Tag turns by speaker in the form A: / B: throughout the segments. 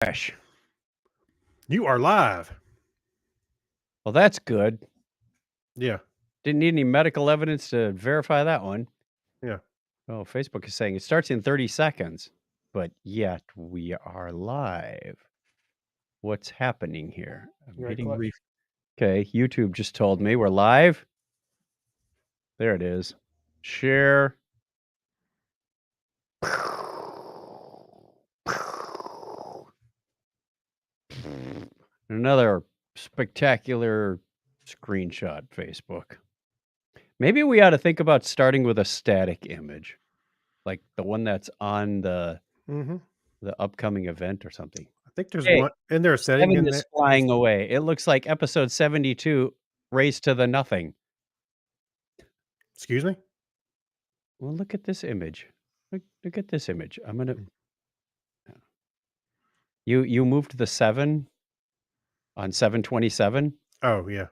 A: Fresh.
B: You are live.
A: Well, that's good.
B: Yeah.
A: Didn't need any medical evidence to verify that one.
B: Yeah.
A: Oh, Facebook is saying it starts in 30 seconds, but yet we are live. What's happening here? I'm
B: You right,
A: hitting
B: Clutch?
A: Okay, YouTube just told me we're live. There it is. Share. Another spectacular screenshot, Facebook. Maybe we ought to think about starting with a static image, like the one that's on the
B: Mm-hmm.
A: upcoming event or something.
B: I think there's
A: Hey,
B: one. Isn't there a setting
A: 7
B: in
A: is
B: there?
A: flying away. It looks like episode 72, Race to the Nothing.
B: Excuse me?
A: Well, look at this image. Look at this image. I'm gonna. You moved the 7 on 727.
B: Oh, yeah.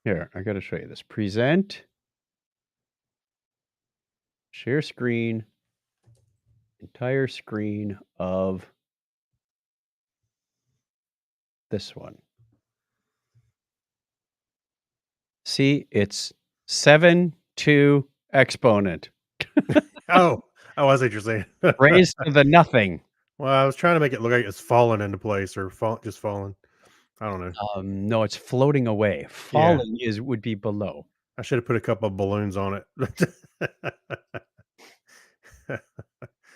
A: Here, I got to show you this. Present. Share screen. Entire screen of this one. See, it's 7 2 exponent.
B: Oh, I see what you're saying.
A: Raised to the nothing.
B: Well, I was trying to make it look like it's fallen into place or just fallen. I don't know.
A: No, it's floating away.
B: Yeah.
A: Falling would be below.
B: I should have put a couple of balloons on it.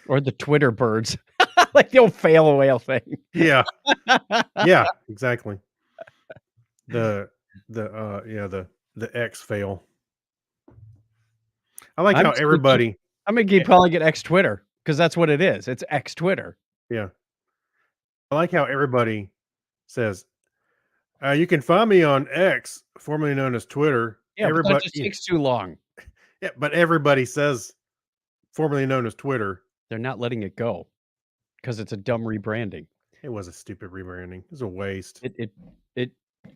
A: Or the Twitter birds. Like the old fail whale thing.
B: Yeah. Yeah, exactly. The X fail. I like how everybody.
A: I'm gonna keep calling it X Twitter because that's what it is. It's X Twitter.
B: Yeah. I like how everybody says, you can find me on X, formerly known as Twitter.
A: Yeah, but that just takes too long.
B: Yeah, but everybody says formerly known as Twitter.
A: They're not letting it go because it's a dumb rebranding.
B: It was a stupid rebranding. It was a waste.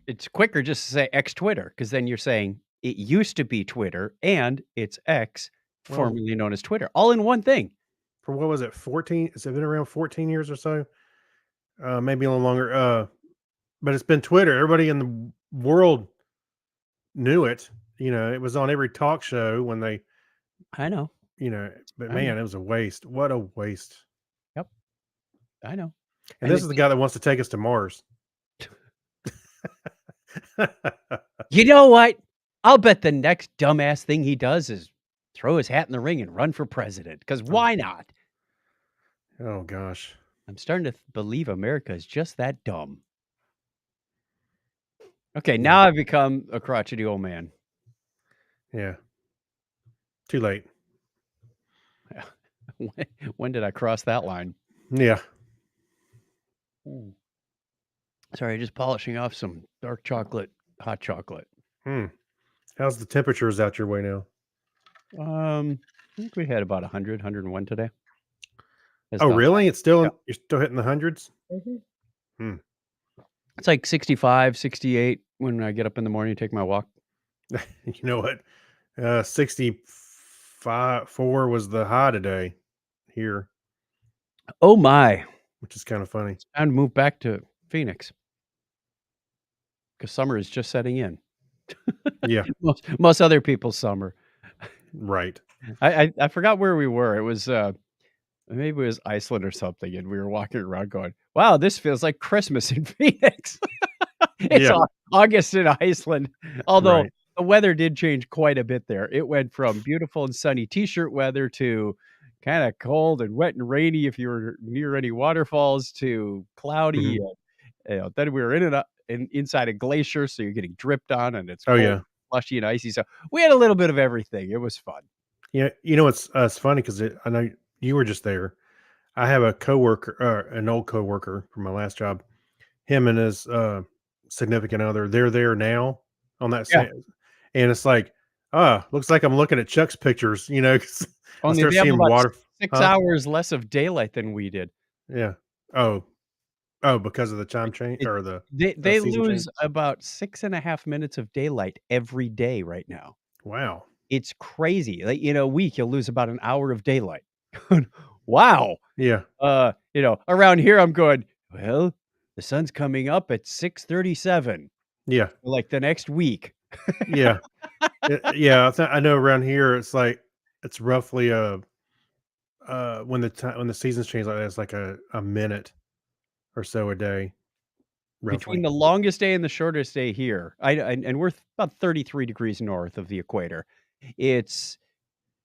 A: It's quicker just to say X Twitter because then you're saying it used to be Twitter and it's X, formerly known as Twitter, all in one thing.
B: For what was it, 14? Has it been around 14 years or so? Maybe a little longer. But it's been Twitter. Everybody in the world knew it. It was on every talk show when they.
A: I know.
B: But man, it was a waste. What a waste.
A: Yep. I know.
B: And this is the guy that wants to take us to Mars.
A: You know what? I'll bet the next dumbass thing he does is throw his hat in the ring and run for president. Because why not?
B: Oh, gosh.
A: I'm starting to believe America is just that dumb. Okay, now I've become a crotchety old man.
B: Yeah. Too late.
A: When did I cross that line?
B: Yeah.
A: Sorry, just polishing off some dark chocolate, hot chocolate.
B: How's the temperatures out your way now?
A: I think we had about 100, 101 today.
B: Oh, really? It's still you're still hitting the hundreds?
A: It's like 65, 68 when I get up in the morning and take my walk.
B: You know what? 64 was the high today here.
A: Oh my.
B: Which is kind of funny.
A: It's time to move back to Phoenix. Because summer is just setting in.
B: Yeah.
A: Most other people's summer.
B: Right.
A: I forgot where we were. It was maybe it was Iceland or something, and we were walking around going, wow, this feels like Christmas in Phoenix. It's August in Iceland. Although the weather did change quite a bit there. It went from beautiful and sunny t-shirt weather to kind of cold and wet and rainy if you were near any waterfalls to cloudy. Then we were inside a glacier, so you're getting dripped on and it's cold, slushy and icy. So we had a little bit of everything. It was fun.
B: Yeah, it's funny because I know you were just there. I have a coworker, an old coworker from my last job. Him and his significant other, they're there now on that same, and it's like, looks like I'm looking at Chuck's pictures,
A: Only they have about 6 hours less of daylight than we did.
B: Yeah. Because of the time change or
A: they lose about 6.5 minutes of daylight every day right now.
B: Wow.
A: It's crazy. Like, a week you'll lose about an hour of daylight. Wow.
B: Yeah.
A: Around here I'm going, Well, the sun's coming up at 6:37,
B: Yeah,
A: like, the next week.
B: yeah, yeah. I know around here it's like it's roughly when the seasons change like that, it's like a minute or so a day,
A: Between
B: roughly.
A: the longest day and the shortest day here, and we're about 33 degrees north of the equator. It's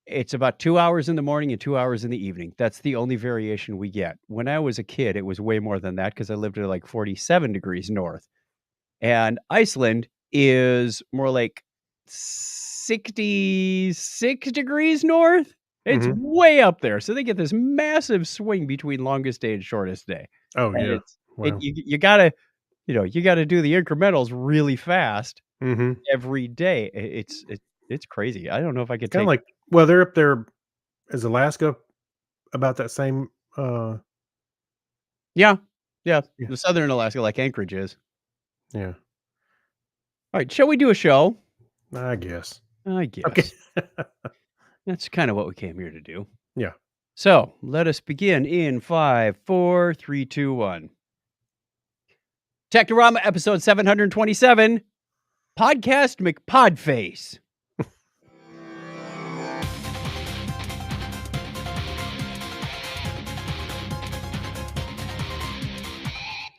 A: it's about 2 hours in the morning and 2 hours in the evening. That's the only variation we get. When I was a kid, it was way more than that because I lived at, like, 47 degrees north, and Iceland is more like 66 degrees north. It's
B: Hmm.
A: way up there, so they get this massive swing between longest day and shortest day,
B: Oh
A: and
B: yeah.
A: it's it
B: Wow.
A: you gotta you gotta do the incrementals really fast
B: Hmm.
A: every day. It's crazy. I don't know if I
B: It's
A: could
B: kind of
A: take
B: like well, they're up there. Is Alaska about that same?
A: Yeah. Yeah.
B: Yeah.
A: The Southern Alaska, like Anchorage is.
B: Yeah.
A: Alright, shall we do a show?
B: I guess.
A: I
B: Okay.
A: guess. That's kinda what we came here to do.
B: Yeah.
A: So, let us begin in 5, 4, 3, 2, 1. Technorama episode 727, Podcast McPodface.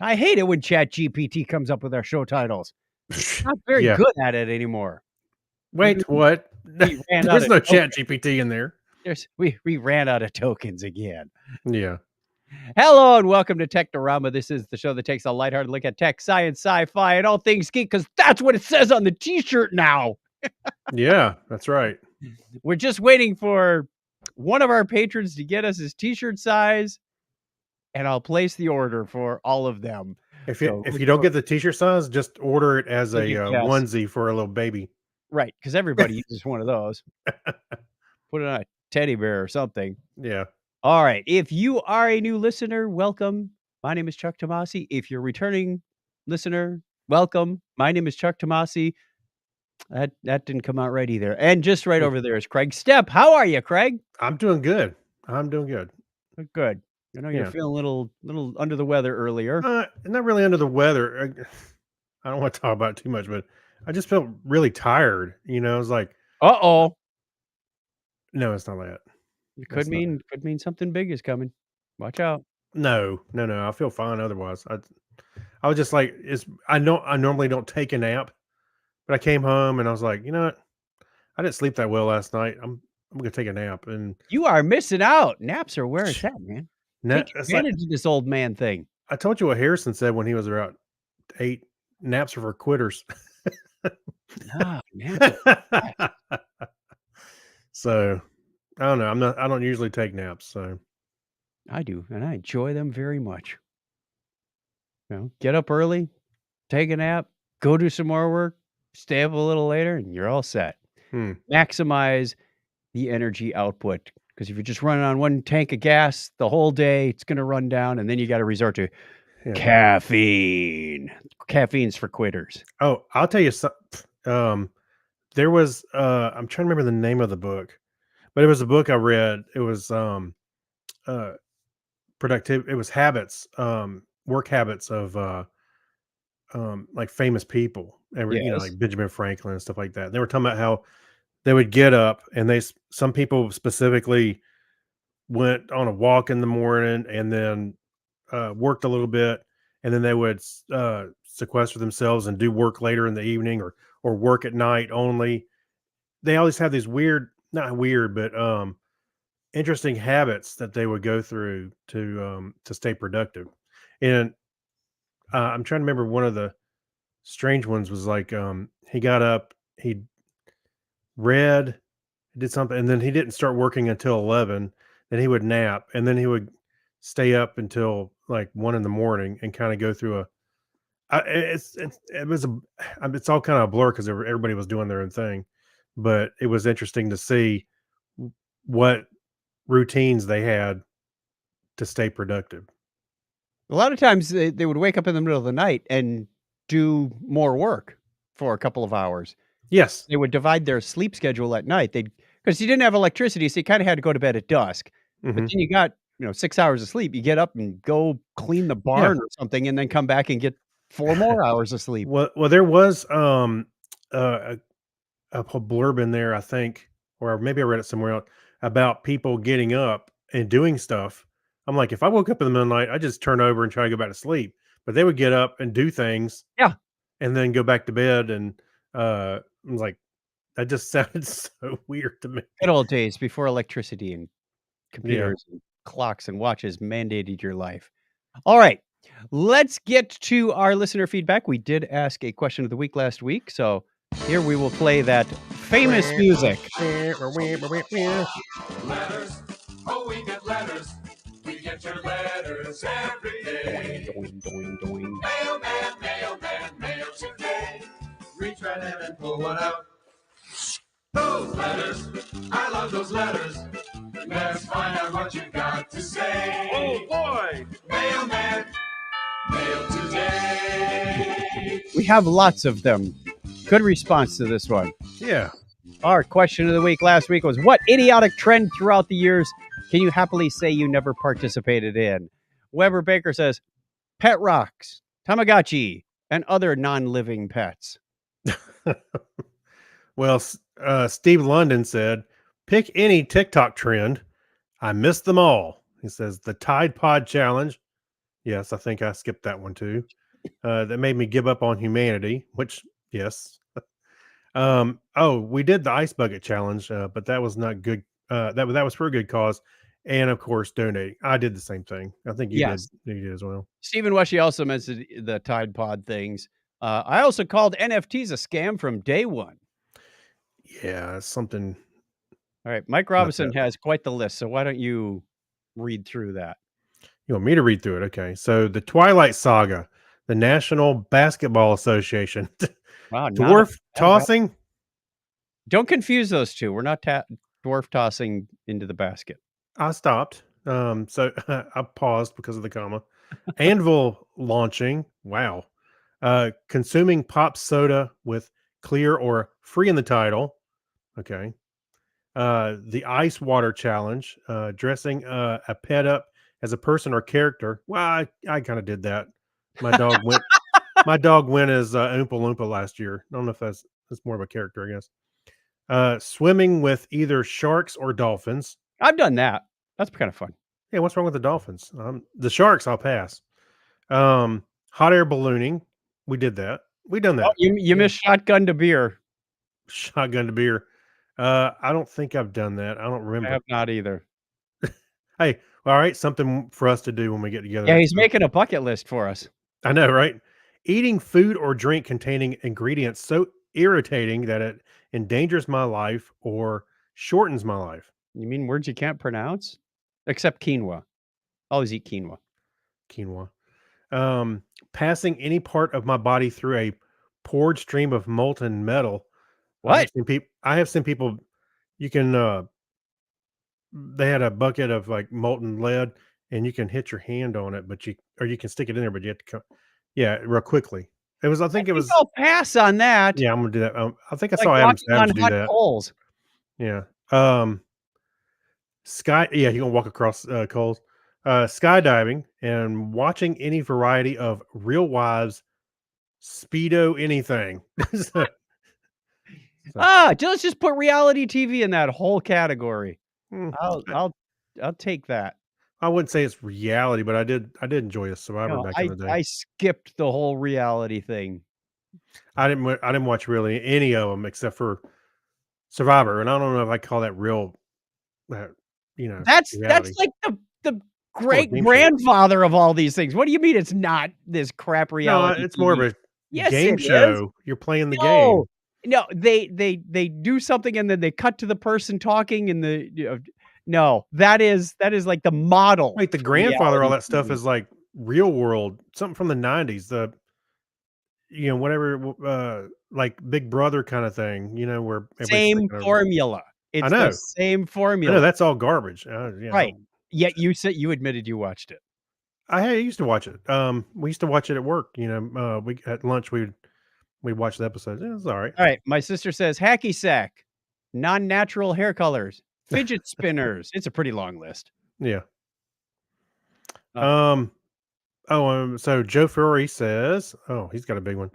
A: I hate it when ChatGPT comes up with our show titles. Not very
B: Yeah.
A: good at it anymore. Maybe
B: Wait, what?
A: we ran out
B: There's
A: of
B: no Chat
A: tokens.
B: GPT in there.
A: We ran out of tokens again.
B: Yeah.
A: Hello and welcome to Technorama. This is the show that takes a lighthearted look at tech, science, sci-fi, and all things geek, because that's what it says on the t-shirt now.
B: Yeah, that's right.
A: We're just waiting for one of our patrons to get us his t-shirt size, and I'll place the order for all of them. So
B: If you don't get the t-shirt size, just order it as
A: take
B: a,
A: a guess.
B: onesie for a little baby.
A: Right, because everybody uses one of those. Put it on a teddy bear or something.
B: Yeah.
A: All right. If you are a new listener, welcome. My name is Chuck Tomasi. If you're a returning listener, welcome. My name is Chuck Tomasi. That didn't come out right either. And just right
B: Mm.
A: over there is Craig Stepp. How are you, Craig?
B: I'm doing good. I'm doing good.
A: Good. I know you're
B: Yeah.
A: feeling a little under the weather earlier.
B: Not really under the weather. I don't want to talk about it too much, but I just felt really tired. It's like,
A: Uh-oh.
B: no, it's not that.
A: It
B: It's not.
A: could mean something big is coming. Watch out.
B: No, no, no. I feel fine otherwise. I was just like, I know I normally don't take a nap, but I came home and I was like, you know what? I didn't sleep that well last night. I'm gonna take a nap. And
A: You are missing out. Naps are where it's at, man. Take
B: it's like
A: advantage of this old man thing.
B: I told you what Harrison said when he was about 8. Naps are for quitters.
A: Ah, naps are
B: So I don't know. I don't usually take naps. So
A: I do, and I enjoy them very much. Get up early, take a nap, go do some more work, stay up a little later, and you're all set.
B: hmm,
A: Maximize the energy output because if you're just running on one tank of gas the whole day, it's going to run down, and then you got to resort to
B: yeah.
A: caffeine. Caffeine's for quitters.
B: Oh, I'll tell you some there was I'm trying to remember the name of the book, but it was a book I read. It was uh productive it was habits, work habits of like famous people.
A: Yes.
B: Like Benjamin Franklin and stuff like that. They were talking about how they would get up and some people specifically went on a walk in the morning and then worked a little bit, and then they would sequester themselves and do work later in the evening, or work at night only. They always have these weird, not weird, but interesting habits that they would go through to stay productive. And I'm trying to remember one of the strange ones was like he got up, he read, did something, and then he didn't start working until 11. Then he would nap, and then he would stay up until like 1 in the morning and kind of go through it was it's all kind of a blur because everybody was doing their own thing, but it was interesting to see what routines they had to stay productive.
A: A lot of times they would wake up in the middle of the night and do more work for a couple of hours.
B: Yes.
A: They would divide their sleep schedule at night. They'd because you didn't have electricity, so you kinda had to go to bed at dusk. But
B: Hmm.
A: then you got 6 hours of sleep, you get up and go clean the
B: Yeah.
A: barn or something, and then come back and get 4 more hours of sleep.
B: Well, there was a, a blurb in there, I think, or maybe I read it somewhere else about people getting up and doing stuff. I'm like, if I woke up in the middle of the night, I just turn over and try to go back to sleep. But they would get up and do things
A: Yeah.
B: and then go back to bed. And I was like, that just sounded so weird to me.
A: Good old days before electricity and
B: Yeah.
A: computers and clocks and watches mandated your life. All right. Let's get to our listener feedback. We did ask a question of the week last week, so here we will play that famous music.
C: Letters. Oh, we get letters. We get your letters every day.
A: Doing, doing, doing.
C: Mailman, mailman, mail today. Reach right in and pull one out. Those letters, I love those letters. Let's find out what you got to say.
D: Oh boy!
C: Mailman, mail today.
A: We have lots of them. Good response to this one.
B: Yeah.
A: Our question of the week last week was, what idiotic trend throughout the years can you happily say you never participated in? Weber Baker says, pet rocks, Tamagotchi, and other non-living pets.
B: Well, Steve London said, pick any TikTok trend. I missed them all. He says the Tide Pod Challenge. Yes, I think I skipped that one too. That made me give up on humanity, which, yes. We did the Ice Bucket Challenge, but that was not good. That was for a good cause. And of course, donating. I did the same thing. I think you
A: Yes.
B: did. You did as well.
A: Stephen Weshy also mentioned the Tide Pod things. I also called NFTs a scam from day one.
B: Yeah, it's something.
A: All right. Mike Robinson has quite the list. So why don't you read through that?
B: You want me to read through it? Okay. So the Twilight Saga, the National Basketball Association,
A: Wow.
B: dwarf tossing.
A: Don't confuse those two. We're not dwarf tossing into the basket.
B: I stopped. So I paused because of the comma. Anvil launching. Wow. Consuming pop soda with clear or free in the title. Okay. The ice water challenge. Dressing a pet up as a person or character. Well, I kind of did that. My dog went. My dog went as Oompa Loompa last year. I don't know if that's more of a character, I guess. Swimming with either sharks or dolphins.
A: I've done that. That's kind of fun.
B: Yeah, what's wrong with the dolphins? The sharks, I'll pass. Hot air ballooning. We did that. We done that.
A: Oh, you missed shotgun to beer.
B: Shotgun to beer. I don't think I've done that. I don't remember.
A: I have not either.
B: Hey, all right, something for us to do when we get together.
A: Yeah, he's making a bucket list for us.
B: I know, right? Eating food or drink containing ingredients so irritating that it endangers my life or shortens my life.
A: You mean words you can't pronounce? Except quinoa. Always eat quinoa.
B: Quinoa. Passing any part of my body through a poured stream of molten metal.
A: What?
B: I have seen people. You can. They had a bucket of like molten lead, and you can hit your hand on it, but you can stick it in there, but you have to come. Yeah, real quickly. It was. I think it was.
A: I'll pass on that.
B: Yeah, I'm gonna do that. I think I
A: Like
B: saw Adam
A: walking on
B: Savage do
A: hot
B: that.
A: coals.
B: Yeah. Yeah, you're gonna walk across coals. Skydiving and watching any variety of Real Wives, Speedo, anything. So-
A: Let's just put reality TV in that whole category.
B: Hmm,
A: I'll take that.
B: I wouldn't say it's reality, but I did enjoy a Survivor
A: No,
B: back in the day.
A: I skipped the whole reality thing.
B: I didn't watch really any of them except for Survivor, and I don't know if I call that real.
A: That's
B: reality.
A: like the
B: game
A: great
B: show.
A: grandfather of all these things. What do you mean it's not this crap
B: No,
A: reality?
B: it's more of
A: TV?
B: a
A: Yes,
B: game
A: it is.
B: show. You're playing the game.
A: No, no, they do something and then they cut to the person talking and no, that is like the model.
B: Wait, the
A: for
B: grandfather, all
A: reality
B: that stuff
A: TV.
B: is like real world, something from the 90s. Whatever, like Big Brother kind of thing, where everybody's
A: Same
B: taking over.
A: formula. It's
B: know.
A: the same
B: I
A: formula.
B: know that's all garbage.
A: Right. Yet you said you admitted you watched it.
B: I used to watch it. We used to watch it at work. We at lunch we'd watch the episodes. It was all right.
A: All right. My sister says hacky sack, non-natural hair colors, fidget spinners. It's a pretty long list.
B: Yeah. So Joe Furry says, oh, he's got a big one.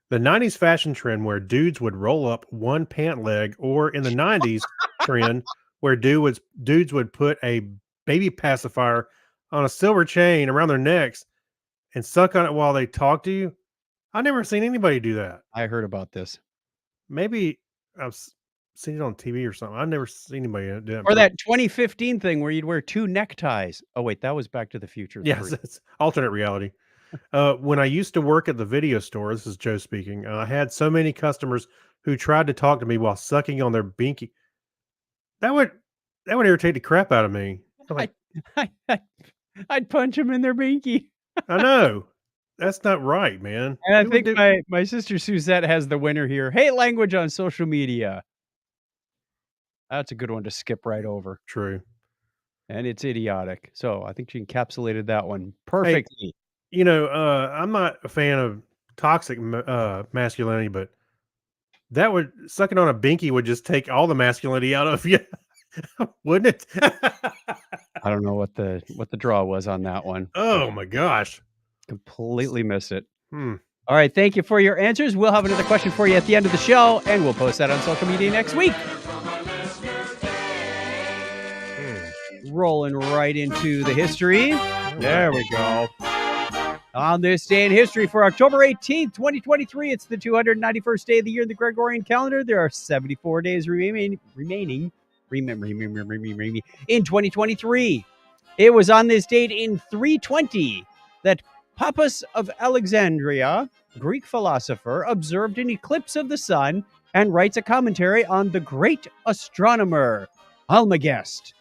B: The 90s fashion trend where dudes would roll up one pant leg, or in the 90s trend where dudes would put a baby pacifier on a silver chain around their necks and suck on it while they talk to you. I've never seen anybody do that.
A: I heard about this.
B: Maybe I've seen it on TV or something. I've never seen anybody do that.
A: Or that 2015 thing where you'd wear 2 neckties. Oh, wait, that was Back to the Future 3.
B: Yes, it's alternate reality. When I used to work at the video store, this is Joe speaking, I had so many customers who tried to talk to me while sucking on their binky. That would irritate the crap out of me. I'm like,
A: I'd punch them in their binky.
B: I know. That's not right, man.
A: And I
B: Who would
A: think
B: do-
A: my sister Suzette has the winner here. Hate language on social media. That's a good one to skip right over.
B: True.
A: And it's idiotic. So I think she encapsulated that one perfectly.
B: You know, I'm not a fan of toxic masculinity, but that would sucking on a binky would just take all the masculinity out of you, wouldn't it?
A: I don't know what the draw was on that one.
B: Oh my gosh.
A: Completely missed it.
B: Hmm.
A: All right, thank you for your answers. We'll have another question for you at the end of the show, and we'll post that on social media next week. Rolling right into the history. There we go. On this day in history for October 18th, 2023, it's the 291st day of the year in the Gregorian calendar. There are 74 days remaining in 2023. It was on this date in 320 that Pappus of Alexandria, Greek philosopher, observed an eclipse of the sun and writes a commentary on the great astronomer Almagest.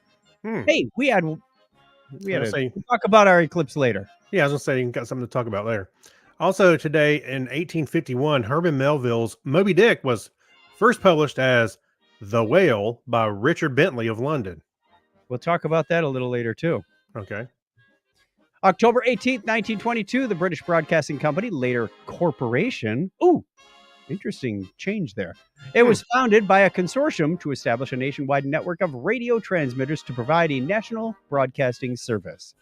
A: Hey, we had to talk about our eclipse later.
B: Yeah, I was gonna say you got something to talk about there. Also, today in 1851, Herman Melville's Moby Dick was first published as The Whale by Richard Bentley of London.
A: We'll talk about that a little later too.
B: Okay.
A: October 18th, 1922, the British Broadcasting Company, later Corporation. Ooh, interesting change there. It was founded by a consortium to establish a nationwide network of radio transmitters to provide a national broadcasting service.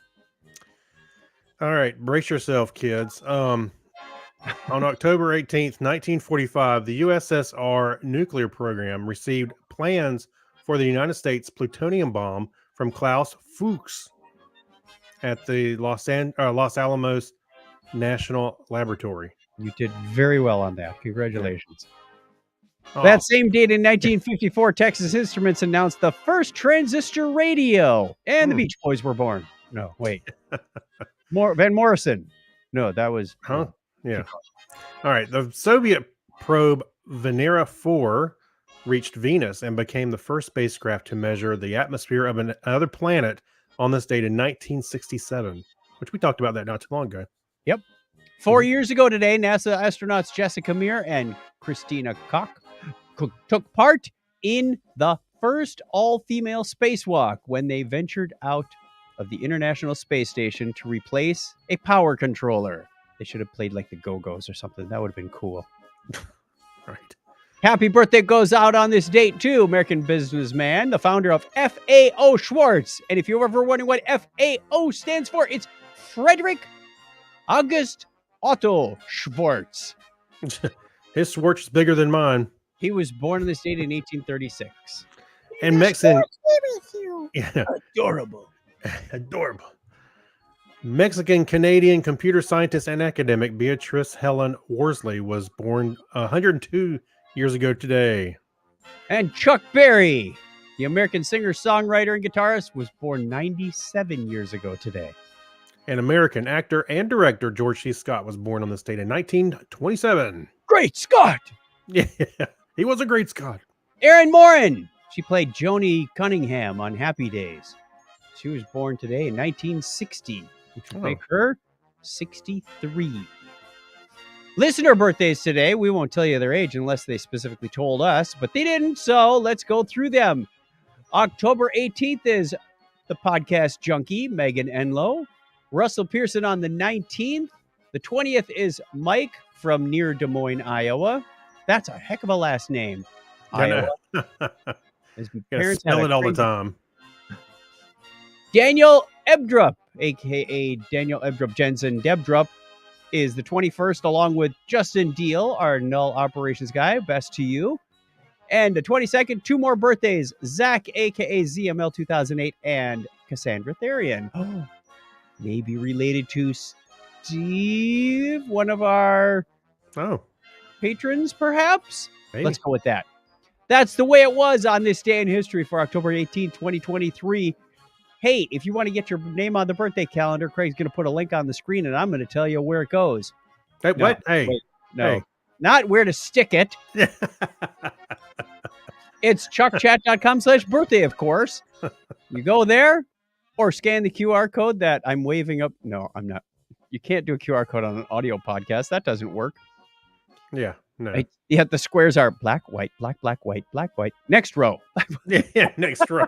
B: All right, brace yourself, kids. On October 18th, 1945, the USSR nuclear program received plans for the United States plutonium bomb from Klaus Fuchs at the Los Alamos National Laboratory.
A: You did very well on that. Congratulations.
B: Oh,
A: That same date in 1954, Texas Instruments announced the first transistor radio, and the Beach Boys were born. No, wait. Van Morrison. No, that was...
B: Huh? Yeah. All right. The Soviet probe Venera 4 reached Venus and became the first spacecraft to measure the atmosphere of another planet on this date in 1967, which we talked about that not too long ago.
A: Yep. 4 years ago today, NASA astronauts Jessica Meir and Christina Koch took part in the first all-female spacewalk when they ventured out of the International Space Station to replace a power controller. They should have played like the Go-Go's or something. That would have been cool.
B: Right.
A: Happy birthday goes out on this date, too. American businessman, the founder of FAO Schwarz. And if you're ever wondering what FAO stands for, it's Frederick August Otto Schwarz.
B: His Schwartz is bigger than mine.
A: He was born on this date in 1836.
B: And Mexican. Yeah.
A: Adorable.
B: Adorable. Mexican Canadian computer scientist and academic Beatrice Helen Worsley was born 102 years ago today.
A: And Chuck Berry, the American singer, songwriter, and guitarist, was born 97 years ago today.
B: And American actor and director George C. Scott was born on this date in 1927.
A: Great Scott!
B: Yeah, he was a great Scott.
A: Erin Moran, she played Joni Cunningham on Happy Days. She was born today in 1960, which would make her 63. Listener birthdays today. We won't tell you their age unless they specifically told us, but they didn't, so let's go through them. October 18th is the podcast junkie, Megan Enlow. Russell Pearson on the 19th. The 20th is Mike from near Des Moines, Iowa. That's a heck of a last name. Iowa. His parents
B: spell
A: had
B: it all the time.
A: Daniel Ebdrup. aka Daniel Ebdrup Jensen Debdrup, is the 21st, along with Justin Deal, our null operations guy. Best to you. And the 22nd, 2 more birthdays. Zach, aka ZML 2008, and Cassandra Therian. Oh, maybe related to Steve, one of our patrons, perhaps?
B: Maybe.
A: Let's go with that. That's the way it was on this day in history for October 18, 2023. Hey, if you want to get your name on the birthday calendar, Craig's going to put a link on the screen, and I'm going to tell you where it goes.
B: Hey, what? Hey.
A: Wait, no.
B: Hey.
A: Not where to stick it. It's chuckchat.com/birthday, of course. You go there or scan the QR code that I'm waving up. No, I'm not. You can't do a QR code on an audio podcast. That doesn't work.
B: Yeah, no.
A: Yeah, the squares are black, white, black, black, white, black, white. Next row.
B: Yeah, next row.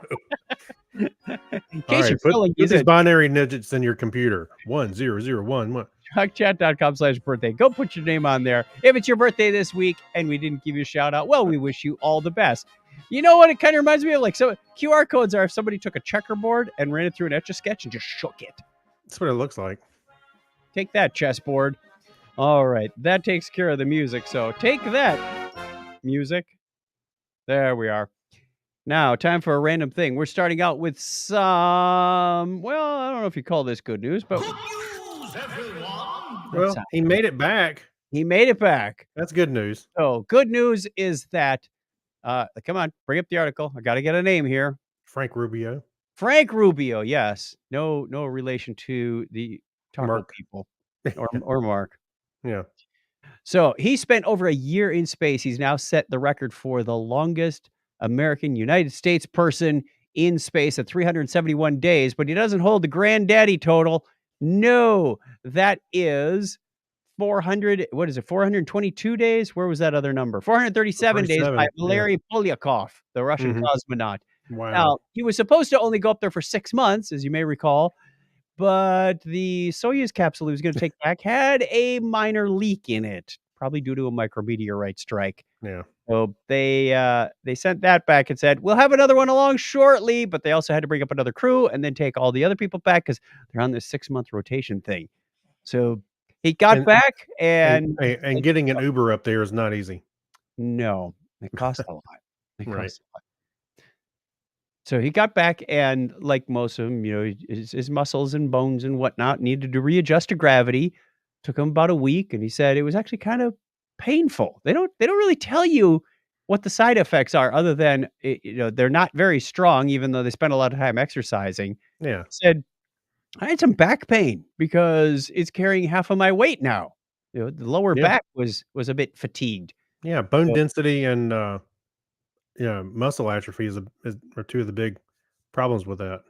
A: In
B: All
A: case
B: right,
A: you're
B: put
A: filling
B: these binary digits in your computer. 10011.
A: chuckchat.com/birthday. Go put your name on there. If it's your birthday this week and we didn't give you a shout out, well, we wish you all the best. You know what it kind of reminds me of? Like, so QR codes are if somebody took a checkerboard and ran it through an Etch-a-Sketch and just shook it.
B: That's what it looks like.
A: Take that, chessboard. All right, that takes care of the music. So take that, music. There we are. Now, time for a random thing. We're starting out with some, well, I don't know if you call this good news, but
C: Good news, everyone!
B: Well, he made it back.
A: he made it back.
B: That's good news.
A: So good news is that, come on, bring up the article. I got to get a name here.
B: Frank Rubio.
A: Frank Rubio, yes. No relation to the Taco
B: Mark.
A: people or Mark.
B: Yeah.
A: So he spent over a year in space. He's now set the record for the longest American United States person in space at 371 days, but he doesn't hold the granddaddy total. No, that is 422 days? Where was that other number? 437 days by
B: 437,
A: Valery Polyakov, the Russian cosmonaut.
B: Wow.
A: Now, he was supposed to only go up there for 6 months, as you may recall, but the Soyuz capsule he was going to take back had a minor leak in it, probably due to a micrometeorite strike.
B: Yeah.
A: So they sent that back and said, we'll have another one along shortly, but they also had to bring up another crew and then take all the other people back because they're on this 6-month rotation thing. So he got back and
B: getting an Uber up there is not easy.
A: No, it costs a lot. It
B: Right.
A: costs a lot. So he got back and, like most of them, you know, his muscles and bones and whatnot needed to readjust to gravity. Took him about a week, and he said it was actually kind of painful. They don't really tell you what the side effects are, other than they're not very strong, even though they spend a lot of time exercising.
B: Yeah.
A: He said, I had some back pain because it's carrying half of my weight now. You know, the lower back was a bit fatigued.
B: Yeah, bone density and muscle atrophy are two of the big problems with that.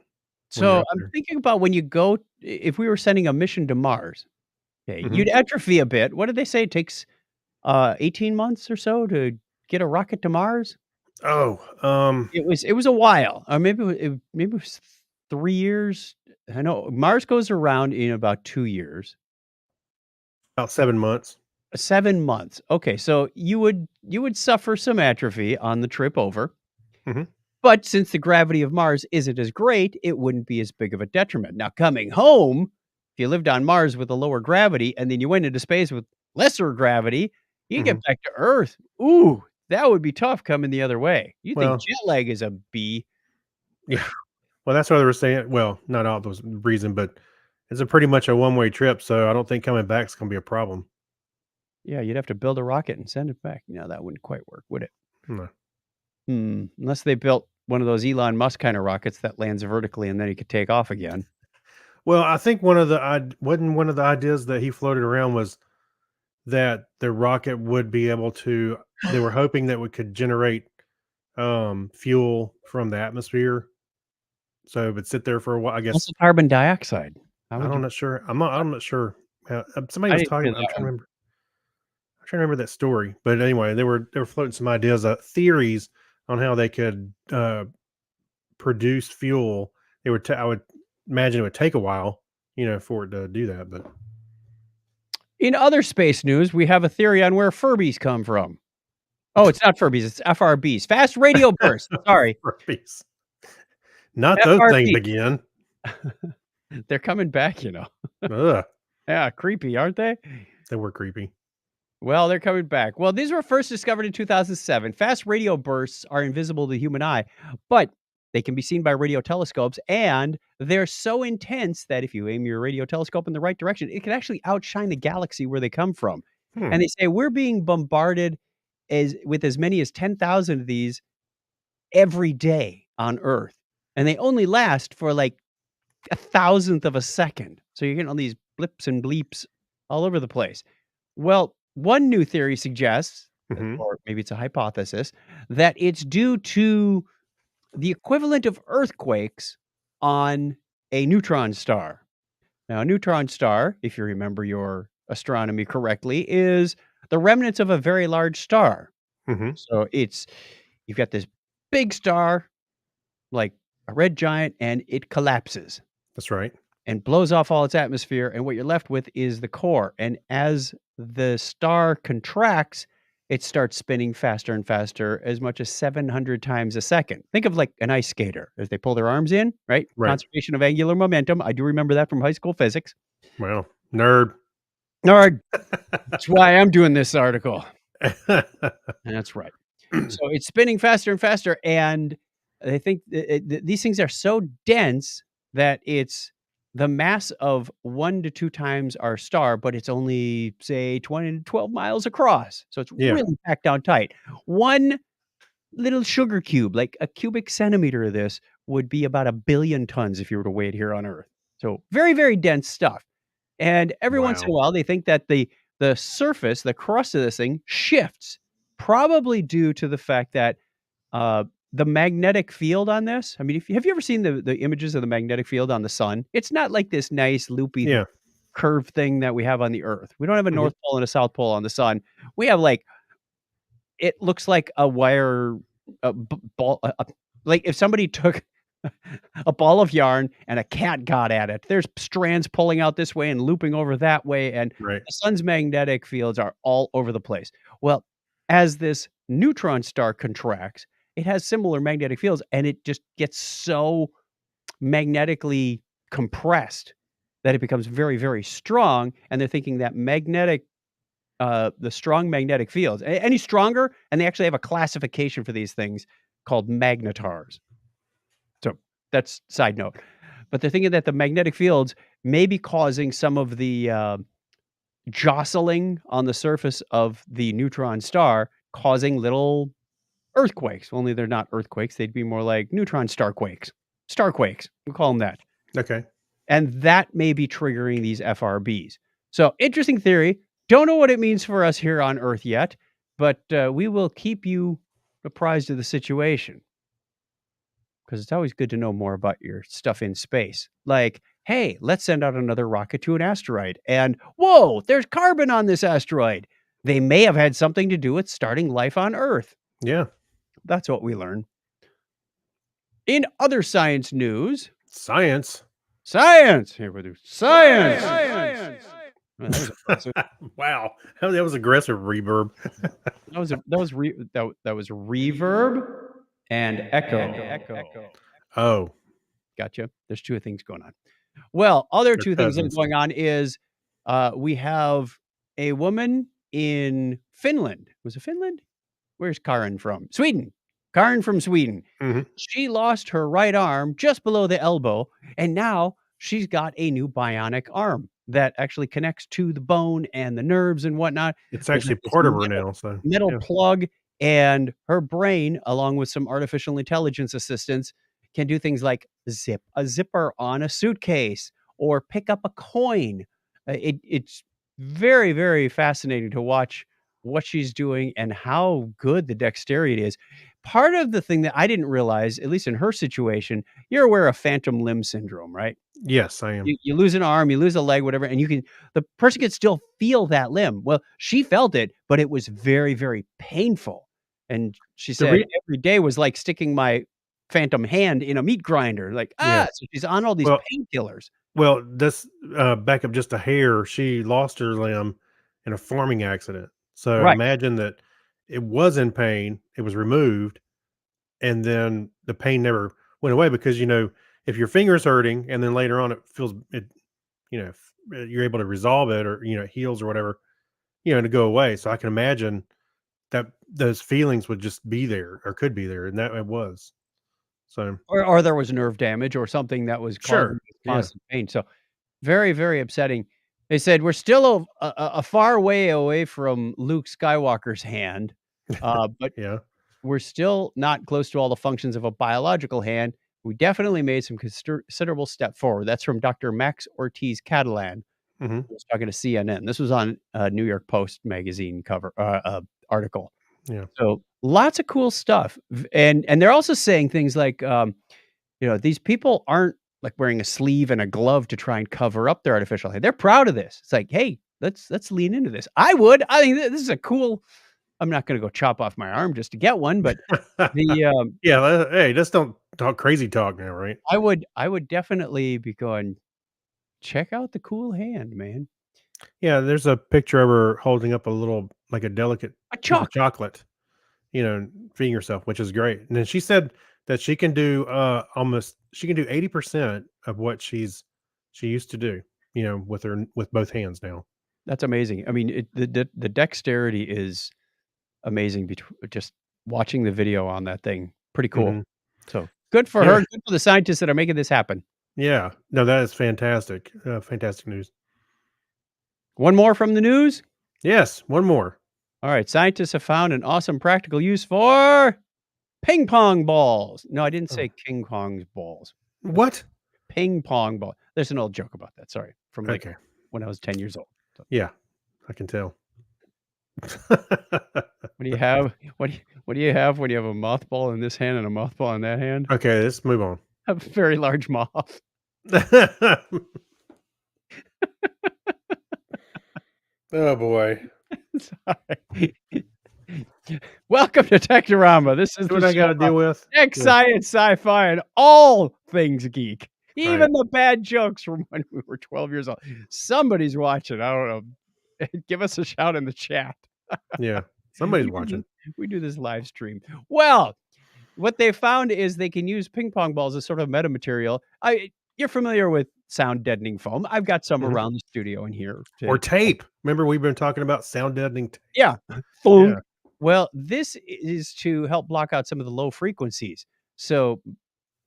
A: So I'm thinking about when you go, if we were sending a mission to Mars, okay, you'd atrophy a bit. What did they say? It takes 18 months or so to get a rocket to Mars.
B: Oh,
A: it was a while, or maybe it was 3 years. I know Mars goes around in about 2 years.
B: About 7 months.
A: 7 months. Okay, so you would suffer some atrophy on the trip over. But since the gravity of Mars isn't as great, it wouldn't be as big of a detriment. Now, coming home, if you lived on Mars with a lower gravity and then you went into space with lesser gravity, you get back to Earth. Ooh, that would be tough coming the other way. You think jet lag is a B?
B: Yeah. Well, that's why they were saying, well, not all those reason, but it's a pretty much a one-way trip, so I don't think coming back is going to be a problem.
A: Yeah, you'd have to build a rocket and send it back. No, that wouldn't quite work, would it?
B: No.
A: Unless they built one of those Elon Musk kind of rockets that lands vertically and then he could take off again.
B: Well, I think one of the ideas that he floated around was that the rocket would be able to. They were hoping that we could generate fuel from the atmosphere, so it would sit there for a while. I guess
A: also carbon dioxide.
B: I'm not sure. I'm not sure. Somebody was talking. I'm trying to remember that story. But anyway, they were floating some ideas, theories on how they could produce fuel. I would imagine it would take a while, for it to do that. But
A: in other space news, we have a theory on where Furbies come from. Oh, it's not Furbies, it's FRBs. Fast radio bursts. Sorry.
B: Furbies. Not those things again.
A: They're coming back,
B: Ugh,
A: Yeah, creepy, aren't they?
B: they were creepy.
A: Well, they're coming back. Well, these were first discovered in 2007. Fast radio bursts are invisible to the human eye, but they can be seen by radio telescopes, and they're so intense that if you aim your radio telescope in the right direction, it can actually outshine the galaxy where they come from.
B: Hmm.
A: And they say we're being bombarded with as many as 10,000 of these every day on Earth, and they only last for like a thousandth of a second. So you're getting all these blips and bleeps all over the place. Well, one new theory suggests,
B: Hmm.
A: or maybe it's a hypothesis, that it's due to the equivalent of earthquakes on a neutron star. Now, a neutron star, if you remember your astronomy correctly, is the remnants of a very large star.
B: Hmm.
A: So you've got this big star, like a red giant, and it collapses
B: That's right.
A: and blows off all its atmosphere, and what you're left with is the core. And as the star contracts, it starts spinning faster and faster, as much as 700 times a second. Think of like an ice skater as they pull their arms in, right?
B: Right.
A: Conservation of angular momentum. I do remember that from high school physics.
B: Well, nerd.
A: Nerd. That's why I'm doing this article. That's right. So it's spinning faster and faster, and they think these things are so dense that it's the mass of 1 to 2 times our star, but it's only, say, 20 to 12 miles across. So it's
B: Yeah.
A: really packed down tight. One little sugar cube, like a cubic centimeter of this, would be about 1 billion tons if you were to weigh it here on Earth. So very, very dense stuff. And every once in a
B: Wow.
A: while, they think that the surface, the crust of this thing shifts, probably due to the fact that the magnetic field on this. I mean, if have you ever seen the images of the magnetic field on the sun? It's not like this nice loopy
B: Yeah.
A: curved thing that we have on the Earth. We don't have a
B: Mhm.
A: North Pole and a South Pole on the sun. We have like it looks like a wire ball, like if somebody took a ball of yarn and a cat got at it. There's strands pulling out this way and looping over that way, and
B: Right.
A: the sun's magnetic fields are all over the place. Well, as this neutron star contracts, it has similar magnetic fields, and it just gets so magnetically compressed that it becomes very, very strong. And they're thinking that the strong magnetic fields, any stronger, and they actually have a classification for these things called magnetars. So that's side note. But they're thinking that the magnetic fields may be causing some of the jostling on the surface of the neutron star, causing little earthquakes. Only they're not earthquakes; they'd be more like neutron star quakes. Starquakes, we call them that.
B: Okay.
A: And that may be triggering these FRBs. So interesting theory. Don't know what it means for us here on Earth yet, but we will keep you apprised of the situation. Because it's always good to know more about your stuff in space. Like, hey, let's send out another rocket to an asteroid. And whoa, there's carbon on this asteroid. They may have had something to do with starting life on Earth.
B: Yeah.
A: That's what we learn. In other science news,
B: Science.
A: science. Here we do science. Well, that was impressive.
B: Wow. That was aggressive reverb.
A: That was reverb and echo.
B: Oh,
A: Gotcha. There's 2 things going on. Well, other
B: they're
A: 2 things that are
B: cousins.
A: going on is, we have a woman in Finland. Was it Finland? Where's Karin from? Sweden. Karin from Sweden.
B: Mhm.
A: She lost her right arm just below the elbow, and now she's got a new bionic arm that actually connects to the bone and the nerves and whatnot.
B: It's
A: There's
B: actually
A: like this
B: part of her
A: metal
B: now. So
A: metal
B: yeah.
A: plug, and her brain, along with some artificial intelligence assistants, can do things like zip a zipper on a suitcase or pick up a coin. It's very, very fascinating to watch what she's doing and how good the dexterity is. Part of the thing that I didn't realize, at least in her situation, you're aware of phantom limb syndrome, right?
B: Yes, I am.
A: You lose an arm, you lose a leg, whatever, and the person can still feel that limb. Well, she felt it, but it was very, very painful. And she
B: The
A: said
B: re-
A: every day was like sticking my phantom hand in a meat grinder. Like,
B: Yeah.
A: so she's on all these
B: Well,
A: painkillers.
B: well, this back up just a hair. She lost her limb in a farming accident. So
A: Right.
B: imagine that it was in pain. It was removed, and then the pain never went away because if your finger's hurting and then later on it feels it, you're able to resolve it, or it heals or whatever, to go away. So I can imagine that those feelings would just be there or could be there, and that it was. So
A: Or there was nerve damage or something that was causing
B: sure,
A: this
B: yeah,
A: constant pain. So very, very upsetting. They said, "We're still a far way away from Luke Skywalker's hand, but
B: yeah,
A: we're still not close to all the functions of a biological hand. We definitely made some considerable step forward." That's from Dr. Max Ortiz Catalan,
B: hmm
A: who was talking to CNN. This was on a New York Post magazine cover article.
B: yeah,
A: So lots of cool stuff, and they're also saying things like, these people aren't like wearing a sleeve and a glove to try and cover up their artificial hand. They're proud of this. It's like, hey, let's lean into this. I would. I think this is a cool. I'm not going to go chop off my arm just to get one, but the
B: yeah. Hey, just don't talk crazy talk now, right?
A: I would definitely be going. Check out the cool hand, man.
B: Yeah, there's a picture of her holding up a little, like a delicate
A: A
B: piece of
A: chalk.
B: chocolate, feeding herself, which is great. And then she said that she can do almost she can do 80% of what she used to do, with both hands now.
A: That's amazing. I mean, the dexterity is amazing. Just watching the video on that thing, pretty cool.
B: hmm
A: So good for
B: Yeah,
A: her. Good for the scientists that are making this happen.
B: yeah. No, that is fantastic. Fantastic news.
A: One more from the news.
B: Yes, one more.
A: All right, scientists have found an awesome practical use for ping pong balls. No, I didn't
B: Oh,
A: say King Kong's balls.
B: what?
A: Ping pong ball. There's an old joke about that. Sorry, from like
B: Okay.
A: when I was 10 years old. So,
B: Yeah, I can tell.
A: what do you have? What do you have when you have a mothball in this hand and a mothball in that hand?
B: Okay, let's move on.
A: A very large moth.
B: Oh boy.
A: Sorry. Welcome to Technorama. This is
B: See
A: the
B: what I
A: show
B: gotta deal
A: about
B: with?
A: tech,
B: Yeah,
A: science, sci-fi, and all things geek.
B: right.
A: Even the bad jokes from when we were 12 years old. Somebody's watching. I don't know. Give us a shout in the chat.
B: Yeah. Somebody's
A: We do
B: watching.
A: this, we do this live stream. Well, what they found is they can use ping pong balls as sort of metamaterial. You're familiar with sound deadening foam. I've got some
B: Mhm.
A: around the studio in here
B: Or
A: to
B: tape. Remember we've been talking about sound deadening tape.
A: yeah.
B: Yeah.
A: Boom. Well, this is to help block out some of the low frequencies. So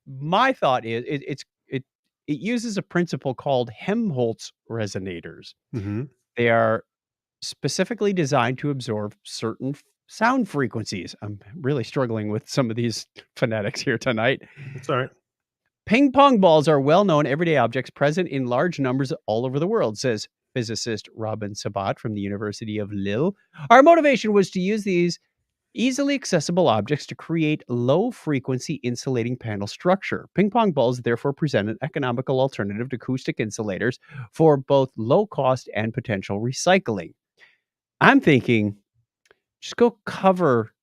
A: my thought is it uses a principle called Helmholtz resonators.
B: Mhm.
A: They are specifically designed to absorb certain sound frequencies. I'm really struggling with some of these phonetics here tonight.
B: It's all right.
A: Ping pong balls are well known everyday objects present in large numbers all over the world, says physicist Robin Sabat from the University of Lille. Our motivation was to use these easily accessible objects to create low frequency insulating panel structure. Ping pong balls therefore present an economical alternative to acoustic insulators for both low cost and potential recycling. I'm thinking just go cover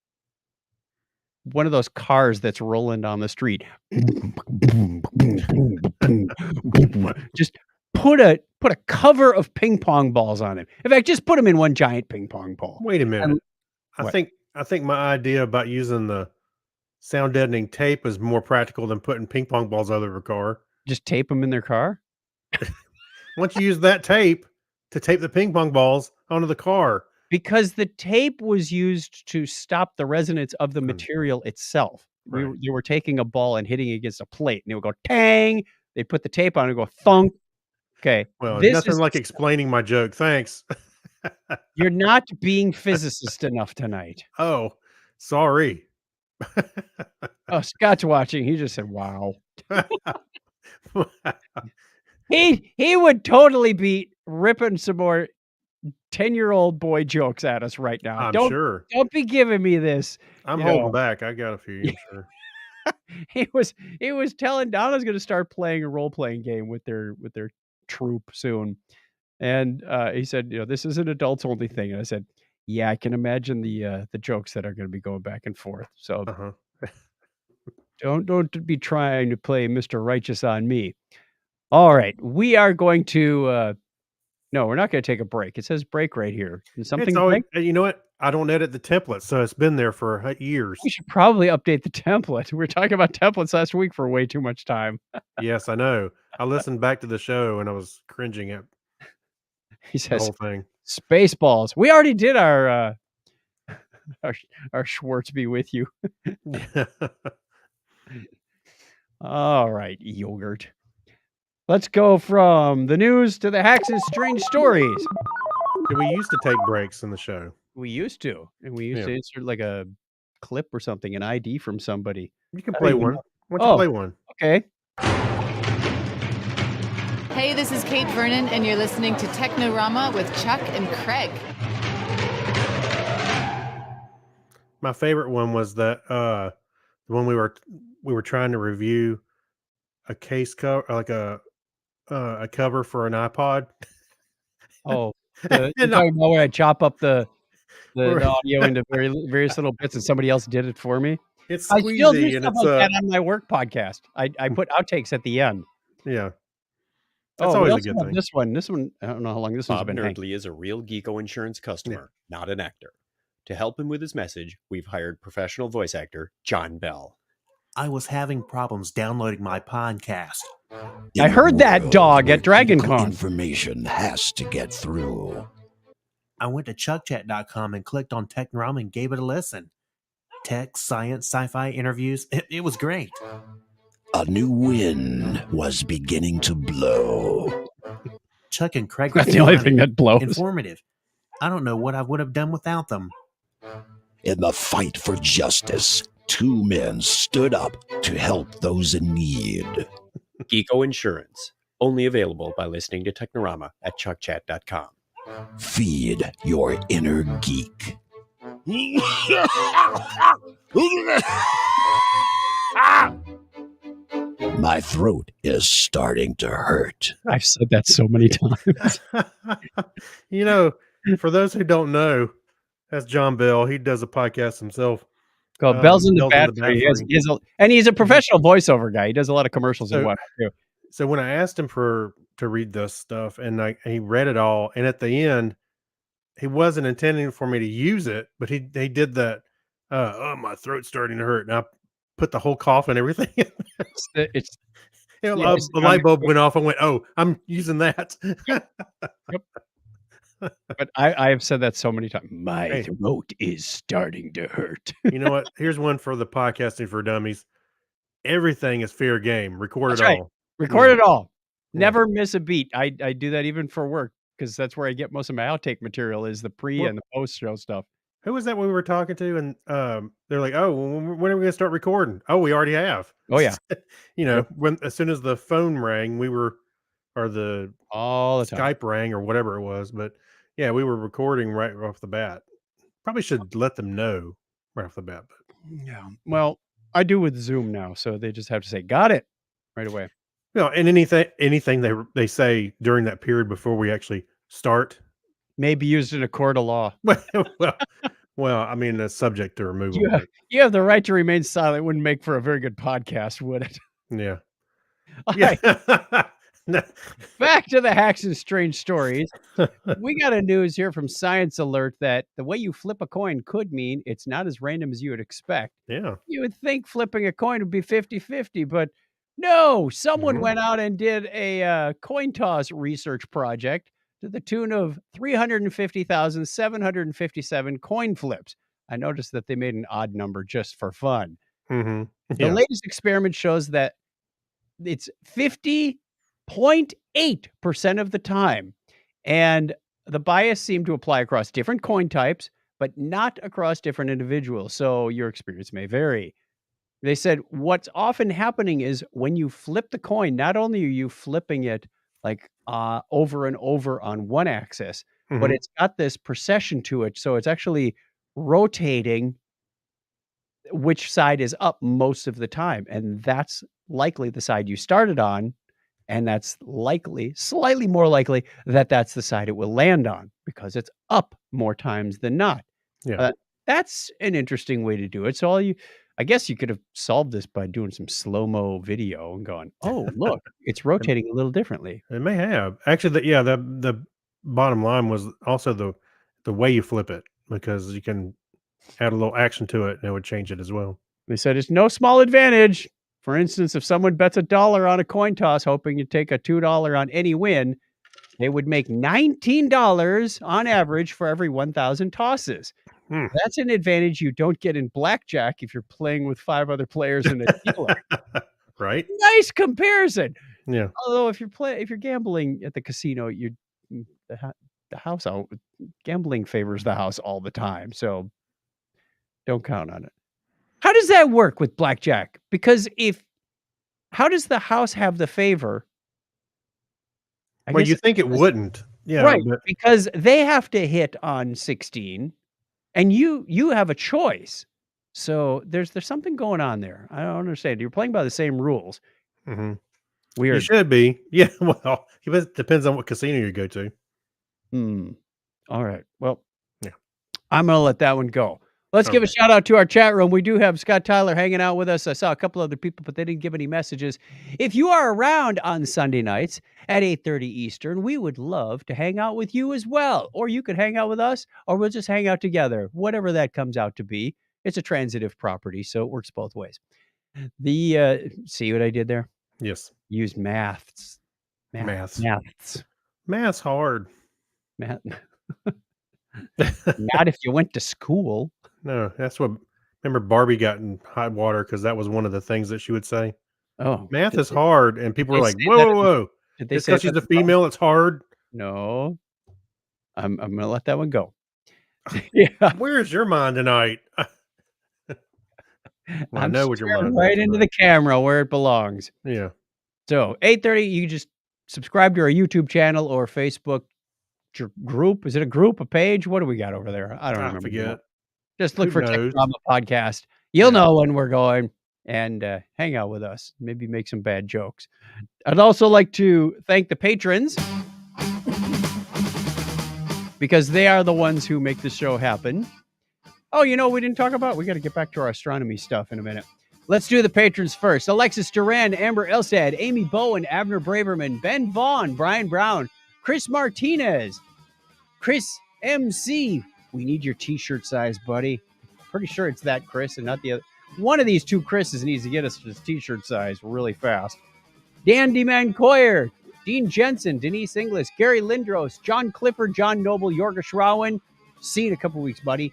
A: one of those cars that's rolling down the street. Just put a cover of ping pong balls on it. In fact, just put them in one giant ping pong ball.
B: Wait a minute.
A: And
B: I
A: what?
B: think I think my idea about using the sound deadening tape is more practical than putting ping pong balls all over a car.
A: Just tape them in their car?
B: Once you use that tape to tape the ping pong balls onto the car.
A: Because the tape was used to stop the resonance of the
B: Hmm,
A: material itself.
B: right.
A: You were taking a ball and hitting it against a plate, and it would go tang. They put the tape on and go thunk. Okay,
B: Well,
A: this
B: nothing
A: is
B: like explaining my joke. Thanks.
A: you're not being physicist enough tonight.
B: Oh, sorry.
A: Oh, Scott's watching. He just said, "Wow." He would totally be ripping some more 10-year-old boy jokes at us right now.
B: I'm
A: Don't
B: sure.
A: don't be giving me this,
B: I'm
A: you
B: holding
A: know.
B: back. I got a few, I'm sure.
A: He was telling Donna's gonna start playing a role-playing game with their troop soon, and, he said, "This is an adults only thing," and I said, "Yeah, I can imagine the jokes that are gonna be going back and forth, so
B: Uh-huh.
A: don't be trying to play Mr. Righteous on me." Alright, we are going to, no, we're not gonna take a break. It says break right here. Can
B: It's
A: something
B: always
A: break?
B: you know what? I don't edit the template, so it's been there for years.
A: We should probably update the template. We were talking about templates last week for way too much time.
B: Yes, I know. I listened back to the show and I was cringing at
A: He
B: the
A: says,
B: whole thing.
A: Spaceballs. We already did our our Schwartz be with you. All right, yogurt. Let's go from the news to the hacks and strange stories.
B: We used to take breaks in the show.
A: We used to, and we used
B: Yeah.
A: to insert like a clip or something, an ID from somebody.
B: You can
A: I
B: play
A: don't even
B: one.
A: know.
B: Why don't you
A: Oh.
B: play one?
A: Okay.
D: Hey, this is Kate Vernon, and you're listening to Technorama with Chuck and Craig.
B: My favorite one was that the one we were trying to review a case cover, like a cover for an iPod.
A: Oh, you're
B: And
A: talking about when I chop up the
B: Right.
A: audio into various little bits, and somebody else did it for me.
B: it's
A: I still do
B: squeezy and
A: stuff
B: it's
A: like that on my work podcast. I put outtakes at the end.
B: yeah. That's
A: Oh, we
B: always a
A: also
B: good
A: have
B: thing.
A: this one, I don't know how long this one's
E: Bob
A: been hanging.
E: Nerdly is a real Geeko Insurance customer, not an actor. To help him with his message, we've hired professional voice actor John Bell.
F: I was having problems downloading my podcast.
A: I heard that dog at Dragon
G: critical
A: Con.
G: Information has to get through.
F: I went to chuckchat.com and clicked on Technorama and gave it a listen. Tech, science, sci-fi interviews. It was great.
G: A new wind was beginning to blow.
F: Chuck and Craig
A: That's
F: were
A: the only
F: funny,
A: thing that blows.
F: informative. I don't know what I would have done without them.
G: In the fight for justice, two men stood up to help those in need.
E: Geeko Insurance, only available by listening to Technorama at chuckchat.com.
G: Feed your inner geek. My throat is starting to hurt.
A: I've said that so many times.
B: You know, for those who don't know, that's John Bell. He does a podcast himself.
A: Called Bells in the
B: Bells in the
A: Battery.
B: Battery.
A: And he's a professional voiceover guy. He does a lot of commercials and
B: So-
A: what too.
B: So when I asked him to read this stuff, and he read it all, and at the end, he wasn't intending for me to use it, but he did that. Oh, my throat's starting to hurt, and I put the whole cough and everything.
A: It's
B: You know,
A: Yeah, it's
B: the light bulb went off. I went, oh, I'm using that.
A: but I have said that so many times. My
B: Hey.
A: throat is starting to hurt.
B: You know what? Here's one for the podcasting for dummies. Everything is fair game. Record
A: That's
B: it
A: right.
B: all.
A: Record it all.
B: Yeah.
A: Never miss a beat. I do that even for work because that's where I get most of my outtake material is the pre
B: Well-
A: and the post show stuff.
B: Who was that we were talking to? And they're like, oh, when are we going to start recording? Oh, we already have.
A: Oh yeah,
B: You know, as soon as the phone rang, or the
A: all the time.
B: Skype rang or whatever it was. But yeah, we were recording right off the bat. Probably should let them know right off the bat. But
A: Yeah. Well, I do with Zoom now, so they just have to say "got it" right away.
B: you know, and anything they say during that period before we actually start,
A: May be used in a court of law.
B: well, I mean, it's subject to removal.
A: Yeah.
B: but
A: You have the right to remain silent. Wouldn't make for a very good podcast, would it?
B: yeah.
A: All
B: Yeah.
A: right, back to the hacks and strange stories. We got a news here from Science Alert that the way you flip a coin could mean it's not as random as you would expect.
B: Yeah.
A: You would think flipping a coin would be 50-50, but no, someone
B: Mhm.
A: went out and did a coin toss research project to the tune of 350,757 coin flips. I noticed that they made an odd number just for fun.
B: Mm-hmm.
A: The
B: Yeah.
A: latest experiment shows that it's 50.8% of the time. And the bias seemed to apply across different coin types, but not across different individuals. So your experience may vary. They said what's often happening is when you flip the coin, not only are you flipping it like over and over on one axis, but
B: Mhm.
A: it's got this precession to it. So it's actually rotating which side is up most of the time. And that's likely the side you started on. And that's likely, slightly more likely, that that's the side it will land on because it's up more times than not.
B: Yeah.
A: That's an interesting way to do it. So I guess you could have solved this by doing some slow-mo video and going, oh, look, it's rotating a little differently.
B: It may have actually. The bottom line was also the way you flip it. because you can add a little action to it and it would change it as well.
A: They said it's no small advantage. For instance, if someone bets $1 on a coin toss, hoping you take a $2 on any win, they would make $19 on average for every 1,000 tosses.
B: Hmm.
A: That's an advantage you don't get in blackjack if you're playing with 5 other players in a dealer.
B: Right?
A: Nice comparison.
B: Yeah.
A: Although if you're gambling at the casino, the house out gambling favors the house all the time, so don't count on it. How does that work with blackjack? Because how does the house have the favor? I
B: Well,
A: guess
B: you
A: it's
B: think it
A: because-
B: wouldn't. Yeah.
A: right,
B: But
A: because they have to hit on 16 and you have a choice. So there's something going on there. I don't understand. You're playing by the same rules.
B: mhm. You
A: Weird.
B: should be. Yeah. Well, it depends on what casino you go to.
A: All right. Well,
B: Yeah.
A: I'm going to let that one go. Let's give a
B: Okay.
A: shout out to our chat room. We do have Scott Tyler hanging out with us. I saw a couple other people, but they didn't give any messages. If you are around on Sunday nights at 8:30 Eastern, we would love to hang out with you as well. Or you could hang out with us, or we'll just hang out together, whatever that comes out to be. It's a transitive property, so it works both ways. See what I did there?
B: Yes.
A: Used maths.
B: Maths.
A: Maths.
B: Math's hard.
A: Math. Not if you went to school.
B: No, that's what. Remember, Barbie got in hot water because that was one of the things that she would say.
A: Oh,
B: Math
A: did
B: is hard, and people were
A: they
B: like,
A: say
B: "Whoa,
A: that
B: whoa,
A: in-
B: whoa!"
A: Did they
B: Just
A: say
B: because she's
A: that
B: a female, it's hard.
A: No. I'm gonna let that one go. Yeah.
B: Where's your mind tonight? Well, I
A: I'm
B: know what your
A: staring
B: mind
A: right
B: is
A: into
B: tonight.
A: the camera where it belongs.
B: Yeah.
A: So 8:30, you can just subscribe to our YouTube channel or Facebook group. Is it a group, a page? What do we got over there? I don't
B: I
A: remember.
B: forget.
A: Just look
B: Who
A: for Tech
B: knows?
A: Drama Podcast. You'll
B: Yeah.
A: know when we're going and hang out with us. Maybe make some bad jokes. I'd also like to thank the patrons because they are the ones who make the show happen. Oh, we didn't talk about? We got to get back to our astronomy stuff in a minute. Let's do the patrons first. Alexis Duran, Amber Elstad, Amy Bowen, Abner Braverman, Ben Vaughn, Brian Brown, Chris Martinez, Chris MC. We need your t-shirt size, buddy. Pretty sure it's that Chris and not the other. One of these two Chris's needs to get us his t-shirt size really fast. Dan DeMancoyer, Dean Jensen, Denise Inglis, Gary Lindros, John Clifford, John Noble, Yorga Shrawan. See you in a couple weeks, buddy.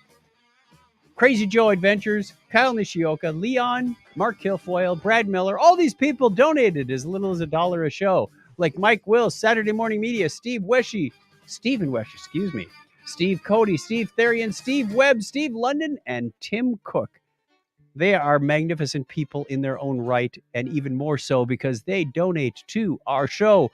A: Crazy Joe Adventures, Kyle Nishioka, Leon, Mark Kilfoyle, Brad Miller. All these people donated as little as $1 a show. Like Mike Wills, Saturday Morning Media, Stephen Weshy, Steve Cody, Steve Therian, Steve Webb, Steve London, and Tim Cook. They are magnificent people in their own right, and even more so because they donate to our show.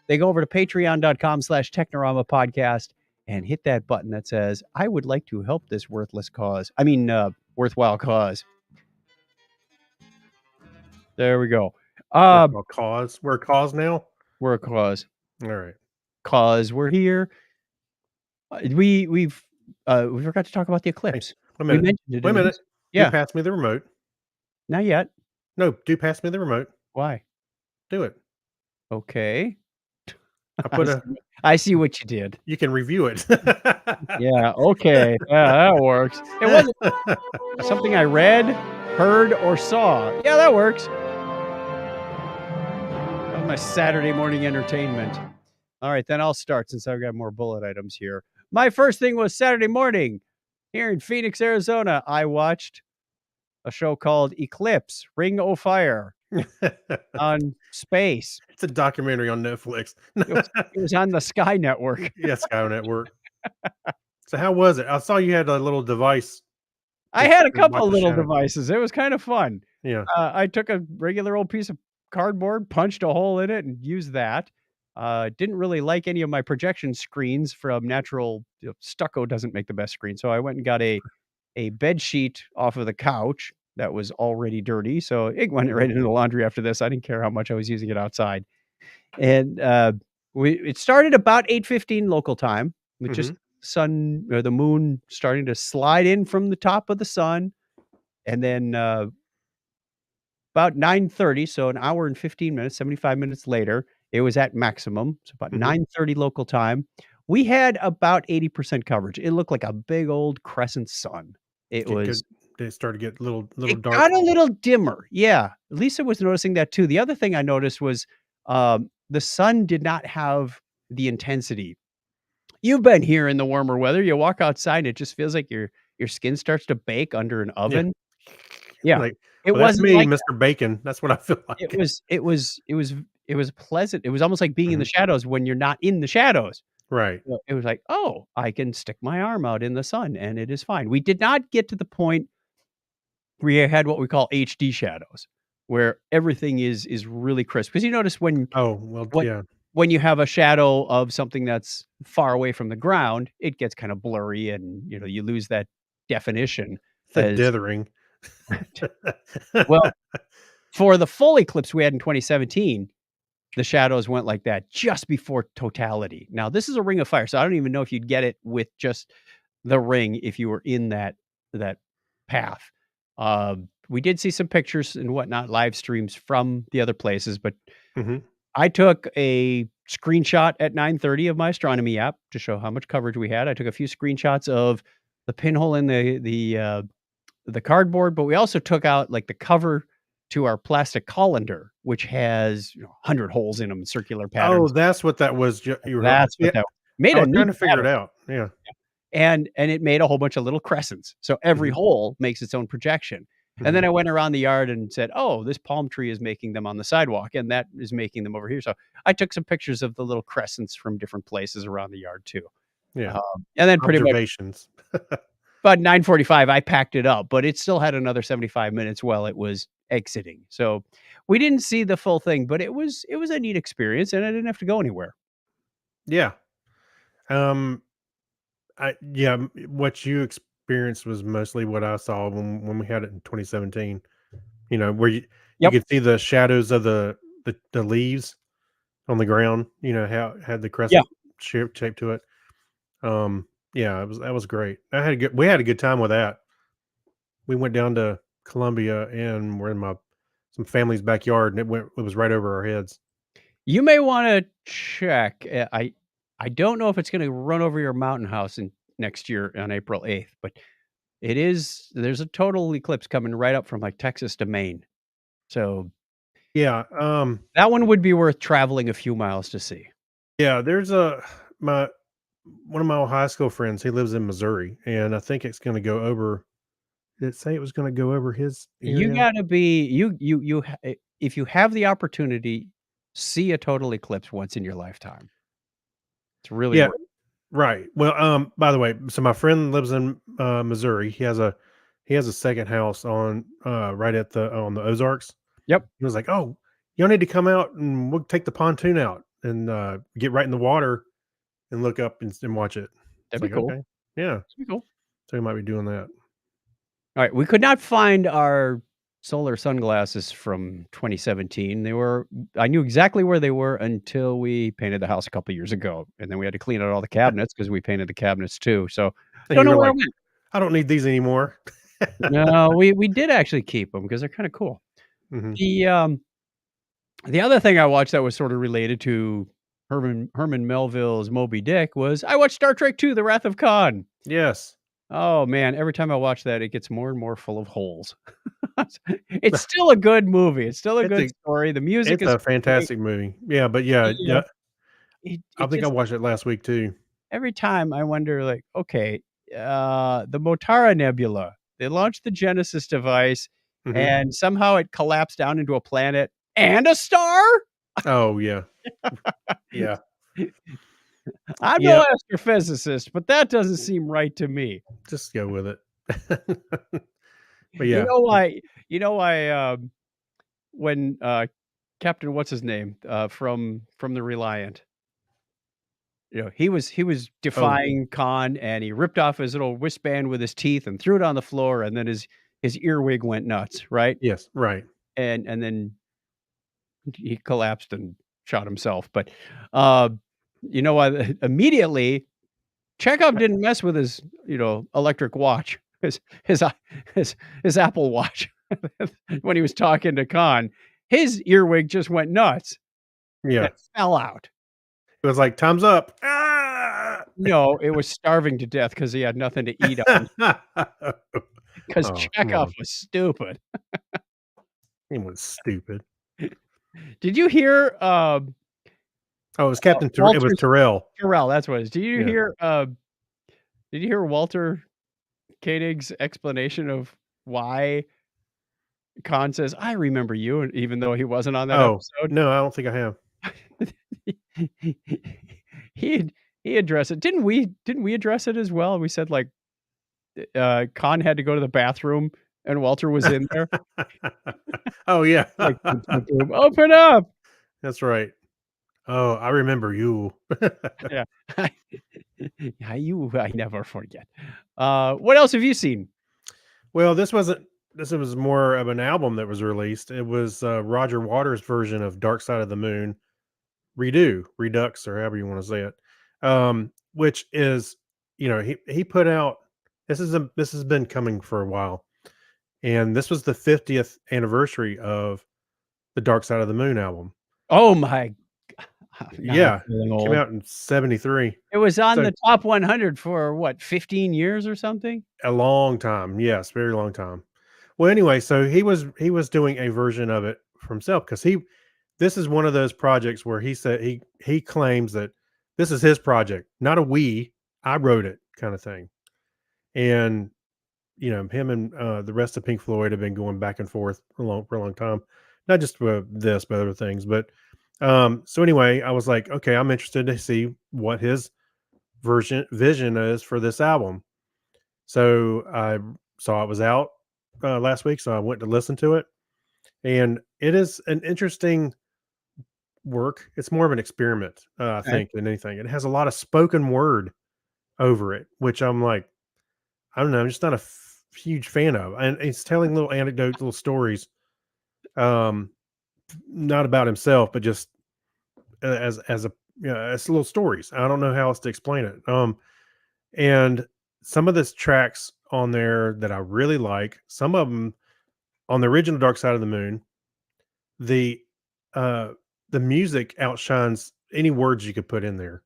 A: They go over to patreon.com/Technorama podcast and hit that button that says, I would like to help this worthwhile cause. There we go.
B: We're a cause. We're a cause now.
A: We're a cause.
B: All right.
A: Cause we're here. We forgot to talk about the eclipse.
B: Wait a
A: We
B: minute.
A: mentioned it.
B: Wait a
A: in
B: minute.
A: this- Yeah,
B: Do pass me the remote.
A: not yet.
B: No, do pass me the remote.
A: Why?
B: Do it.
A: Okay.
B: I put a.
A: I see what you did.
B: You can review it.
A: Yeah, okay. Yeah, that works. It wasn't something I read, heard, or saw. Yeah, that works. That was my Saturday morning entertainment. All right, then I'll start since I've got more bullet items here. My first thing was Saturday morning here in Phoenix, Arizona. I watched a show called Eclipse, Ring o' Fire on space.
B: It's a documentary on Netflix.
A: It was on the Sky Network.
B: Yes, Sky Network. So how was it? I saw you had a little device.
A: I had a
B: Watch
A: couple
B: the
A: little
B: shadow.
A: devices. It was kind of fun.
B: Yeah.
A: I took a regular old piece of cardboard, punched a hole in it, and used that. Didn't really like any of my projection screens from natural stucco. Doesn't make the best screen, so I went and got a bed sheet off of the couch that was already dirty. So it went right into the laundry after this. I didn't care how much I was using it outside, and it started about 8:15 local time with just sun or the moon starting to slide in from the top of the sun, and then about 9:30, so an hour and 15 minutes, 75 minutes later, it was at maximum. So about 9:30 local time, We had about 80% coverage. It looked like a big old crescent sun. It
B: Get good.
A: was
B: They started to get little
A: it
B: dark.
A: got a little dimmer. Yeah. Lisa was noticing that too. The other thing I noticed was the sun did not have the intensity. You've been here in the warmer weather. You walk outside and it just feels like your skin starts to bake under an oven. Yeah.
B: Like,
A: It
B: well, that's
A: wasn't
B: me,
A: like
B: Mr. Bacon. That's what I feel like.
A: it was pleasant. It was almost like being in the
B: Mhm.
A: shadows when you're not in the shadows.
B: Right.
A: It was like, "Oh, I can stick my arm out in the sun and it is fine." We did not get to the point where you had what we call HD shadows, where everything is really crisp. Because you notice
B: Oh, well,
A: when
B: yeah.
A: when you have a shadow of something that's far away from the ground, it gets kind of blurry and, you lose that definition
B: The
A: as
B: dithering.
A: well, for the full eclipse we had in 2017, the shadows went like that just before totality. Now, this is a ring of fire, so I don't even know if you'd get it with just the ring if you were in that path. We did see some pictures and whatnot, live streams from the other places, but
B: Mhm.
A: I took a screenshot at 9:30 of my astronomy app to show how much coverage we had. I took a few screenshots of the pinhole in the cardboard, but we also took out like the cover to our plastic colander, which has 100 holes in them, circular
B: Oh,
A: patterns.
B: that's what that was. You were
A: That's
B: yeah,
A: what that made
B: I
A: a
B: was trying
A: neat
B: to figure it
A: pattern.
B: out. Yeah.
A: And it made a whole bunch of little crescents. So every
B: Mhm.
A: hole makes its own projection. And then
B: Mhm.
A: I went around the yard and said, "Oh, this palm tree is making them on the sidewalk, and that is making them over here." So I took some pictures of the little crescents from different places around the yard too.
B: Yeah.
A: And then pretty much
B: Observations.
A: about 9:45, I packed it up, but it still had another 75 minutes while it was exiting. So we didn't see the full thing, but it was a neat experience, and I didn't have to go anywhere.
B: Yeah. Um, what you experienced was mostly what I saw when we had it in 2017. Where you
A: Yep.
B: could see the shadows of the leaves on the ground, how it had the
A: Yeah.
B: crescent shape to it. Yeah, that was great. We had a good time with that. We went down to Columbia and we're in some family's backyard and it was right over our heads.
A: You may wanna check. I don't know if it's gonna run over your mountain house in next year on April 8th, but there's a total eclipse coming right up from, like, Texas to Maine. So,
B: Yeah,
A: that one would be worth traveling a few miles to see.
B: yeah, there's my one of my old high school friends, he lives in Missouri, and I think it's gonna go over did it say it was gonna go over his
A: You
B: area?
A: gotta be you ha if you have the opportunity, see a total eclipse once in your lifetime. It's really
B: Yeah,
A: worth
B: right. Well, by the way, so my friend lives in, Missouri. He has a second house right at on the Ozarks.
A: Yep,
B: He was like, "Oh, y'all need to come out and we'll take the pontoon out and, get right in the water and look up and watch it." It's
A: that'd be
B: like,
A: cool.
B: "Okay." Yeah.
A: That'd be cool.
B: So we might be doing that.
A: Alright, we could not find our solar sunglasses from 2017. I knew exactly where they were until we painted the house a couple years ago, and then we had to clean out all the cabinets because we painted the cabinets too, so
B: And
A: don't
B: you
A: know
B: were
A: where it
B: like,
A: went.
B: "I don't need these anymore."
A: No, we did actually keep them because 'cause they're kinda cool.
B: Mhm.
A: The other thing I watched that was sorta related to Herman Melville's Moby Dick was I watched Star Trek II: The Wrath of Khan.
B: Yes.
A: Oh, man, every time I watch that, it gets more and more full of holes. It's still a good movie, it's still a
B: It's
A: good
B: a
A: story, the music
B: it's
A: is
B: a
A: great.
B: fantastic movie. Yeah, but yeah,
A: The,
B: yeah, I
A: it
B: think I
A: just
B: watched it last week too.
A: every time I wonder, like, okay, the Motara Nebula, they launched the Genesis device,
B: Mhm.
A: and somehow it collapsed down into a planet and a star?
B: Oh, yeah. Yeah.
A: I'm
B: Yeah,
A: no astrophysicist, but that doesn't seem right to me.
B: just go with it. But
A: You
B: yeah.
A: know why when, Captain what's his name, from the Reliant, he was
B: Oh,
A: defying Khan, and he ripped off his little wristband with his teeth and threw it on the floor, and then his earwig went nuts, right?
B: yes, right.
A: And then he collapsed and shot himself, but, uh, you know what? Immediately, Chekhov didn't mess with his, electric watch, his I his Apple Watch when he was talking to Khan. His earwig just went nuts and
B: Yeah.
A: fell out.
B: It was like, time's up. Ah!
A: No, it was starving to death because he had nothing to eat on. Because
B: Oh, come
A: Chekhov
B: on.
A: was stupid.
B: He was stupid.
A: Did you hear?
B: Oh, it was Captain. It was
A: Walter's
B: Terrell.
A: Terrell, that's what it is. Did you
B: Yeah.
A: hear? Did you hear Walter Koenig's explanation of why Khan says, "I remember you," and even though he wasn't on that
B: Oh
A: episode?
B: no, I don't think I have.
A: he he addressed it. Didn't we address it as well? We said like Khan had to go to the bathroom and Walter was in there.
B: Oh yeah,
A: Like, open up.
B: that's right. Oh, I remember you.
A: Yeah. Yeah, I never forget. What else have you seen?
B: Well, this wasn't. This was more of an album that was released. It was Roger Waters' version of "Dark Side of the Moon," Redux, or however you want to say it. Which is, he put out. This has been coming for a while, and this was the 50th anniversary of the Dark Side of the Moon album.
A: Oh my now I'm
B: Yeah,
A: feeling
B: came
A: old.
B: out in '73.
A: It was on
B: So
A: the top 100 for what, 15 years or something?
B: a long time, yes, very long time. Well, anyway, so he was doing a version of it for himself because this is one of those projects where he said he claims that this is his project, not a I wrote it kind of thing. And him and the rest of Pink Floyd have been going back and forth for a long time, not just for this, but other things. But so anyway, I was like, okay, I'm interested to see what his vision is for this album. So I saw it was out last week, so I went to listen to it, and it is an interesting work. It's more of an experiment, I
A: Okay.
B: think, than anything. It has a lot of spoken word over it, which I'm like, I don't know, I'm just not a huge fan of. And it's telling little anecdotes, little stories, um, not about himself, but just as a as little stories. I don't know how else to explain it. And some of the tracks on there that I really like, some of them on the original Dark Side of the Moon, the uh the music outshines any words you could put in there,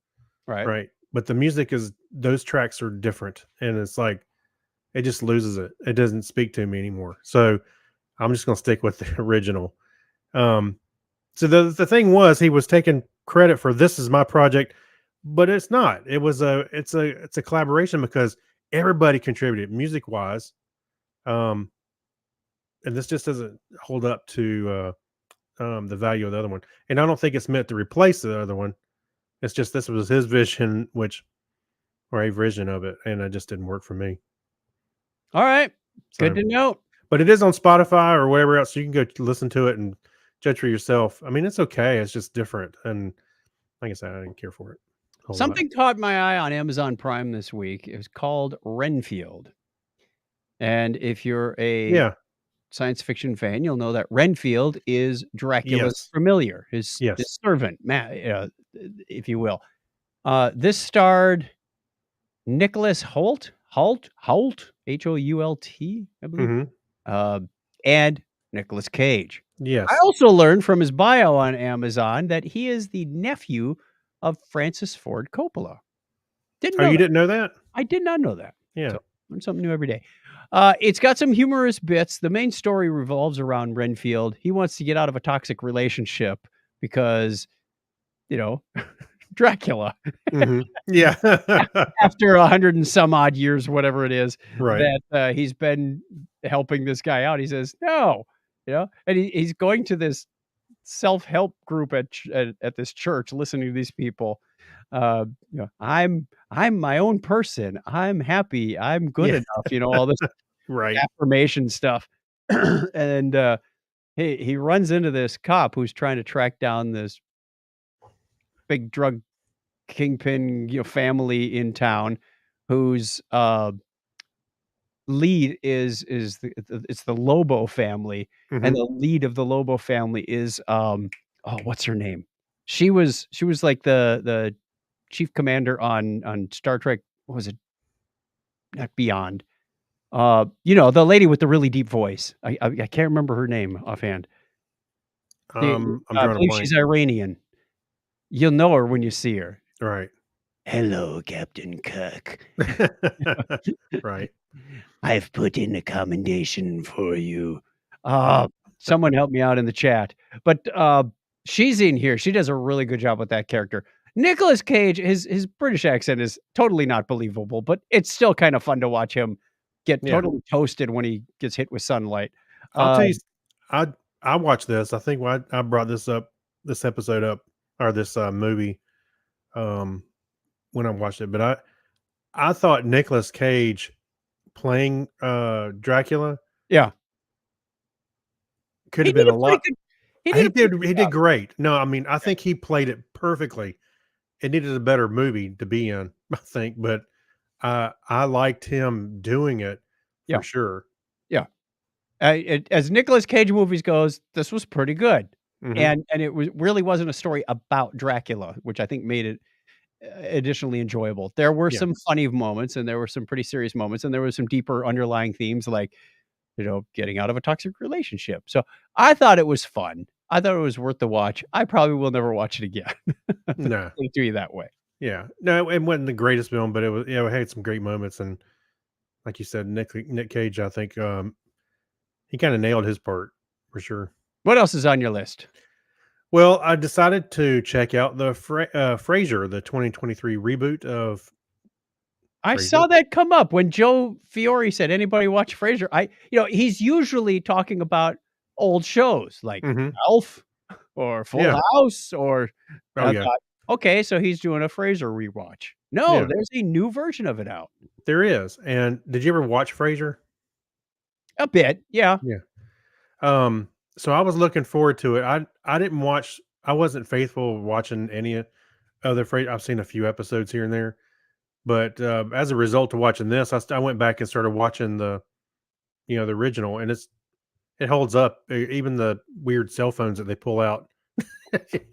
A: Right.
B: right? But the music is those tracks are different, and it's like it just loses it. It doesn't speak to me anymore. So I'm just gonna stick with the original. Um so the thing was he was taking credit for this is my project, but it's not. It's a collaboration because everybody contributed music wise. Um and this just doesn't hold up to the value of the other one. And I don't think it's meant to replace the other one. It's just this was his vision, or a vision of it, and it just didn't work for me.
A: All right.
B: So,
A: Good to know.
B: but it is on Spotify or whatever else. So you can go listen to it and judge for yourself. I mean, it's okay. It's just different. And like I said, I didn't care for it. a whole lot.
A: Something caught my eye on Amazon Prime this week. It was called Renfield. And if you're a
B: Yeah.
A: science fiction fan, you'll know that Renfield is Dracula's
B: Yes.
A: familiar, his
B: Yes.
A: servant, if you will. This starred Nicholas Hoult, Hoult, Hoult, I believe,
B: hmm
A: and Nicolas Cage.
B: Yes.
A: I also learned from his bio on Amazon that he is the nephew of Francis Ford Coppola. Didn't
B: Oh,
A: know
B: you
A: that.
B: didn't know that?
A: I did not know that.
B: Yeah.
A: So learn something new every day. It's got some humorous bits. The main story revolves around Renfield. He wants to get out of a toxic relationship because, Dracula,
B: Yeah.
A: after 100 and some odd years, whatever it is,
B: Right.
A: that he's been helping this guy out. He says, no, and he's going to this self-help group at this church, listening to these people. I'm my own person. I'm happy. I'm good
B: Yeah.
A: enough. All this
B: Right.
A: affirmation stuff. And he runs into this cop who's trying to track down this big drug kingpin, family in town, whose lead is it's the Lobo family, and
B: Mhm.
A: the lead of the Lobo family is what's her name? She was like the chief commander on Star Trek. What was it? Not Beyond. The lady with the really deep voice. I can't remember her name offhand.
B: I'm
A: I
B: drawing a
A: believe
B: blank.
A: she's Iranian. You'll know her when you see her.
B: Right.
A: Hello, Captain Kirk.
B: Right.
A: I've put in a commendation for you. Uh, someone help me out in the chat. But she's in here. She does a really good job with that character. Nicolas Cage, his British accent is totally not believable, but it's still kind of fun to watch him get
B: Yeah.
A: totally toasted when he gets hit with sunlight.
B: I'll tell you, I watched this. I think I brought this episode up, or this movie, um, when I watched it. But I thought Nicolas Cage playing Dracula
A: Yeah.
B: could
A: He
B: have been
A: did
B: a
A: a pretty
B: lot.
A: good he did a pretty
B: He
A: good
B: did
A: job.
B: great. No, I mean, I think he played it perfectly. It needed a better movie to be in, I think, but I liked him doing it
A: Yeah.
B: for sure.
A: Yeah. As Nicolas Cage movies goes, this was pretty good.
B: Mhm.
A: And it was really wasn't a story about Dracula, which I think made it additionally enjoyable. There were
B: Yeah.
A: some funny moments and there were some pretty serious moments and there were some deeper underlying themes like, getting out of a toxic relationship. So I thought it was fun. I thought it was worth the watch. I probably will never watch it again.
B: No.
A: Put it to you that way.
B: Yeah. No, it wasn't the greatest film, but it had some great moments, and like you said, Nick Cage, I think, he kinda nailed his part for sure.
A: What else is on your list?
B: Well, I decided to check out the Frasier, the 2023 reboot of
A: I
B: Frasier.
A: saw that come up when Joe Fiore said, "Anybody watch Frasier?" He's usually talking about old shows like
B: Mhm.
A: Alf or Full
B: Yeah.
A: House or
B: Oh,
A: I
B: yeah.
A: thought, okay, so he's doing a Frasier rewatch. No,
B: Yeah.
A: there's a new version of it out.
B: There is, and did you ever watch Frasier?
A: A bit, yeah.
B: Yeah. So I was looking forward to it. I didn't watch. I wasn't faithful watching any other Frasier. I've seen a few episodes here and there, but as a result of watching this, I went back and started watching the original, and it holds up. Even the weird cell phones that they pull out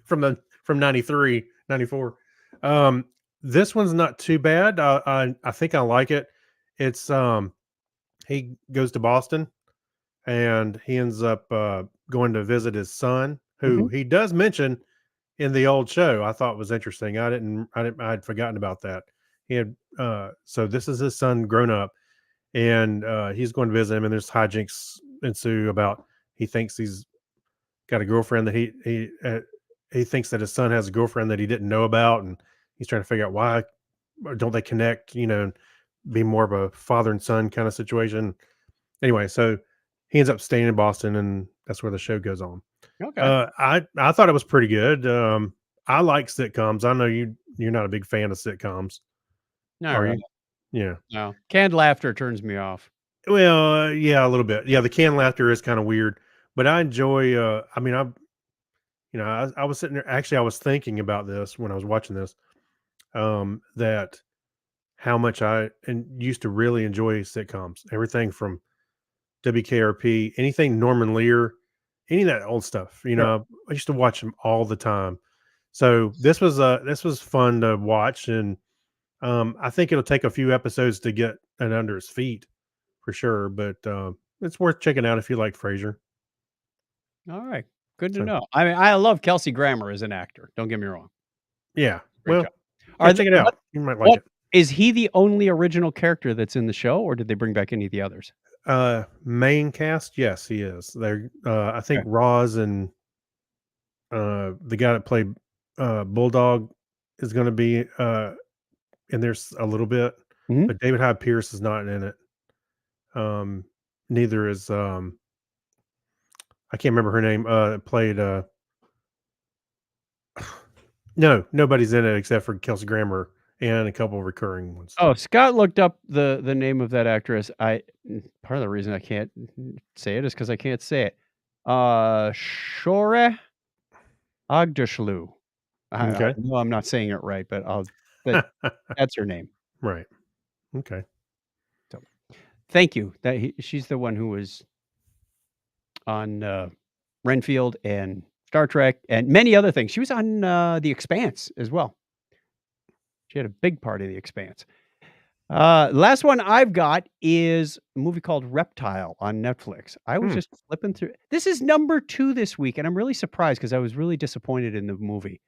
B: from 93, 94. This one's not too bad. I think I like it. It's he goes to Boston and he ends up going to visit his son, who
A: Mhm.
B: he does mention in the old show. I thought was interesting. I'd forgotten about that. He had so this is his son grown up, and he's going to visit him, and there's hijinks ensue about he thinks he's got a girlfriend that he thinks that his son has a girlfriend that he didn't know about, and he's trying to figure out why don't they connect, and be more of a father and son kind of situation. Anyway, so he ends up staying in Boston, and that's where the show goes on.
A: Okay.
B: I thought it was pretty good. I like sitcoms. I know you're not a big fan of sitcoms,
A: Not
B: are
A: really.
B: you? Yeah.
A: No. Canned laughter turns me off.
B: Well, yeah, a little bit. Yeah, the canned laughter is kind of weird, but I enjoy. I mean, I was sitting there. Actually, I was thinking about this when I was watching this. That how much I and used to really enjoy sitcoms. Everything from WKRP, anything Norman Lear, any of that old stuff.
A: Sure.
B: I used to watch them all the time. So this was fun to watch, and I think it'll take a few episodes to get it under his feet for sure. But it's worth checking out if you like Frasier.
A: All right. Good to
B: So
A: know. I mean, I love Kelsey Grammer as an actor. Don't get me wrong.
B: yeah,
A: Great
B: well,
A: job.
B: yeah,
A: Are the
B: check it
A: what
B: out. You might like
A: what
B: it.
A: is he the only original character that's in the show, or did they bring back any of the others?
B: Main cast, yes, he is. They're I think
A: Okay.
B: Roz and the guy that played Bulldog is going to be in there a little bit,
A: Mhm.
B: but David Hyde Pierce is not in it. Um, neither is I can't remember her name. Played no, nobody's in it except for Kelsey Grammer and a couple of recurring ones.
A: Oh, Scott looked up the name of that actress. Part of the reason I can't say it is because I can't say it. Shore Agdashlu. I
B: Okay,
A: know I'm not saying it right, but that's her name.
B: right. Okay.
A: So, thank you. She's the one who was on Renfield and Star Trek and many other things. She was on The Expanse as well. She had a big part of The Expanse. Last one I've got is a movie called Reptile on Netflix. I was
B: Hmm.
A: just flipping through. This is number 2 this week, and I'm really surprised because I was really disappointed in the movie.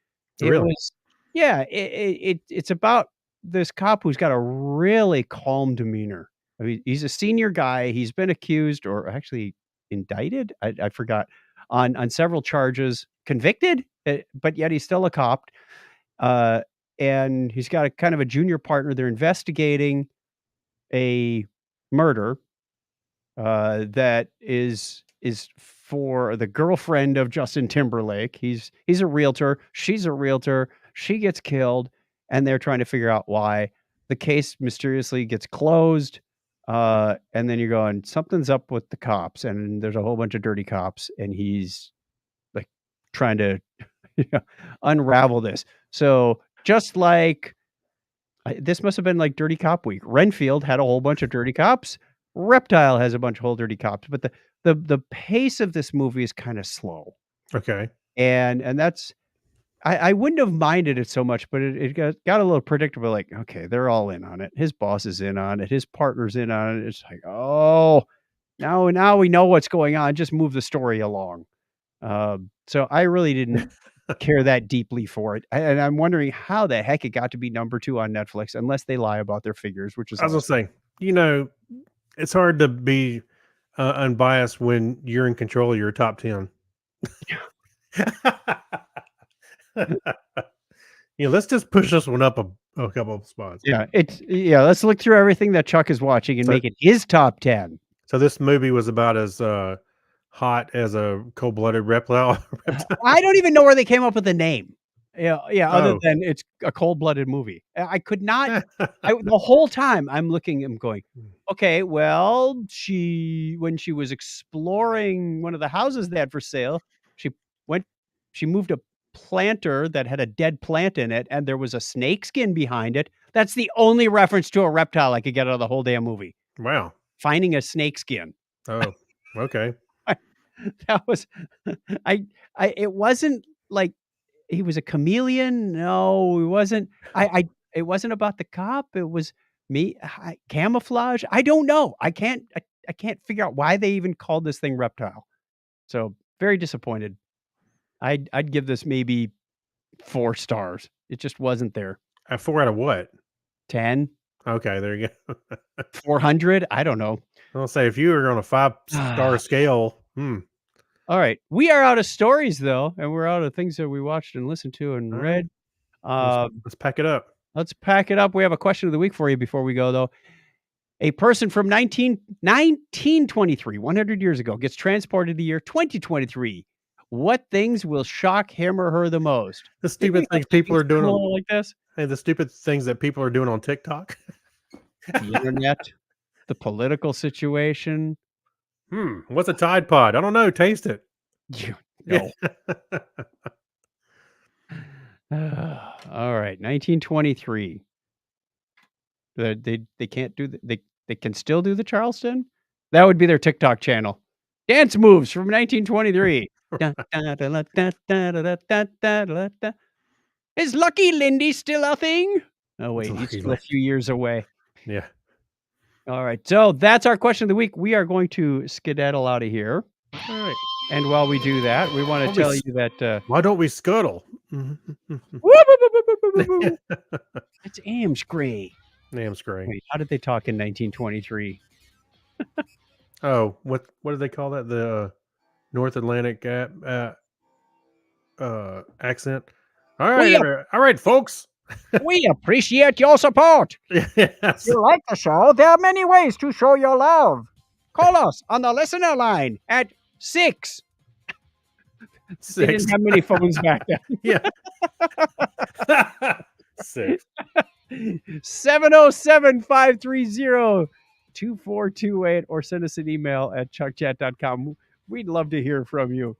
A: It
B: Really?
A: was, yeah. It's about this cop who's got a really calm demeanor. I mean, he's a senior guy. He's been accused, or actually indicted. I forgot, on several charges, convicted, but yet he's still a cop. Uh, and he's got a kind of a junior partner. They're investigating a murder that is for the girlfriend of Justin Timberlake. He's a realtor. She's a realtor. She gets killed, and they're trying to figure out why. The case mysteriously gets closed, and then you're going, something's up with the cops, and there's a whole bunch of dirty cops, and he's like trying to unravel this. So just like this must have been like Dirty Cop Week. Renfield had a whole bunch of dirty cops. Reptile has a bunch of whole dirty cops, but the pace of this movie is kind of slow,
B: Okay.
A: and that's I wouldn't have minded it so much, but it got a little predictable. Like, okay, they're all in on it. His boss is in on it. His partner's in on it. It's like, oh, now we know what's going on. Just move the story along. So I really didn't care that deeply for it, and I'm wondering how the heck it got to be number 2 on Netflix, unless they lie about their figures, which is
B: I was gonna say, it's hard to be unbiased when you're in control of your top 10. Let's just push this one up a couple of spots.
A: yeah. Let's look through everything that Chuck is watching and make it his top 10.
B: So this movie was about as hot as a cold-blooded reptile.
A: I don't even know where they came up with the name. Other
B: Oh.
A: than it's a cold-blooded movie. I could not. The whole time I'm looking, I'm going, okay, well, when she was exploring one of the houses they had for sale, she moved a planter that had a dead plant in it, and there was a snake skin behind it. That's the only reference to a reptile I could get out of the whole damn movie.
B: Wow.
A: Finding a snake skin.
B: Oh, okay.
A: That was, it wasn't like he was a chameleon. No, it wasn't. It wasn't about the cop. It was me. Camouflage. I don't know. I can't figure out why they even called this thing Reptile. So very disappointed. I'd give this maybe 4 stars. It just wasn't there.
B: 4 out of what?
A: 10,
B: Okay, there you go.
A: 400. I don't know.
B: I'll say if you were on a 5-star scale,
A: All right. We are out of stories though, and we're out of things that we watched and listened to and
B: All
A: read.
B: let's pack it up.
A: Let's pack it up. We have a question of the week for you before we go, though. A person from 1923, 100 years ago, gets transported to the year 2023. What things will shock him or her the most?
B: The stupid things people are doing
A: like this.
B: Hey, the stupid things that people are doing on TikTok.
A: The internet, the political situation.
B: What's a Tide Pod? I don't know. Taste it.
A: No. All right, 1923. They can't do they can still do the Charleston. That would be their TikTok channel. Dance moves from 1923. Is Lucky Lindy still a thing? Oh wait, he's still a few years away.
B: Yeah.
A: All right, so that's our question of the week. We are going to skedaddle out of here.
B: All right.
A: And while we do that, we want to tell you that
B: why don't we scuttle?
A: It's Amscray.
B: Amscray.
A: Wait, how did they talk in 1923?
B: Oh, what do they call that? The North Atlantic accent. All right, folks.
A: We appreciate your support.
B: Yes.
A: If you like the show, there are many ways to show your love. Call us on the listener line at 6. They didn't have many phones back then.
B: Yeah. 6.
A: 707-530-2428 or send us an email at chuckchat.com. We'd love to hear from you.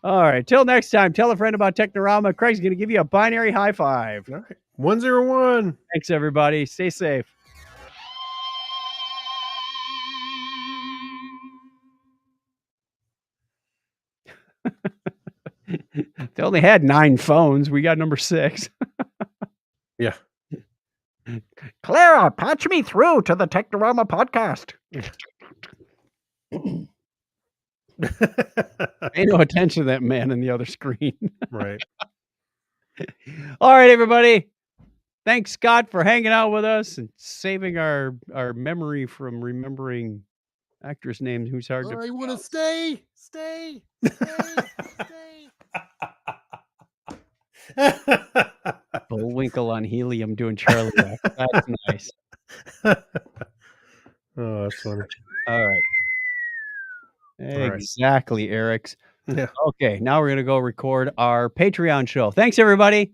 A: All right. Till next time, tell a friend about Technorama. Craig's going to give you a binary high five.
B: All right. 101.
A: Thanks, everybody. Stay safe. They only had 9 phones. We got number 6.
B: Yeah.
A: Clara, patch me through to the Technorama podcast. Pay no attention to that man in the other screen.
B: Right.
A: All right, everybody. Thanks, Scott, for hanging out with us and saving our memory from remembering actors' names who's hard to
H: I want to
A: pronounce.
H: stay.
A: Bullwinkle on helium doing Charlie Rock. That's nice.
B: Oh, that's funny.
A: All right.
B: right.
A: Exactly, Eric's.
B: Yeah.
A: Okay, now we're gonna go record our Patreon show. Thanks, everybody.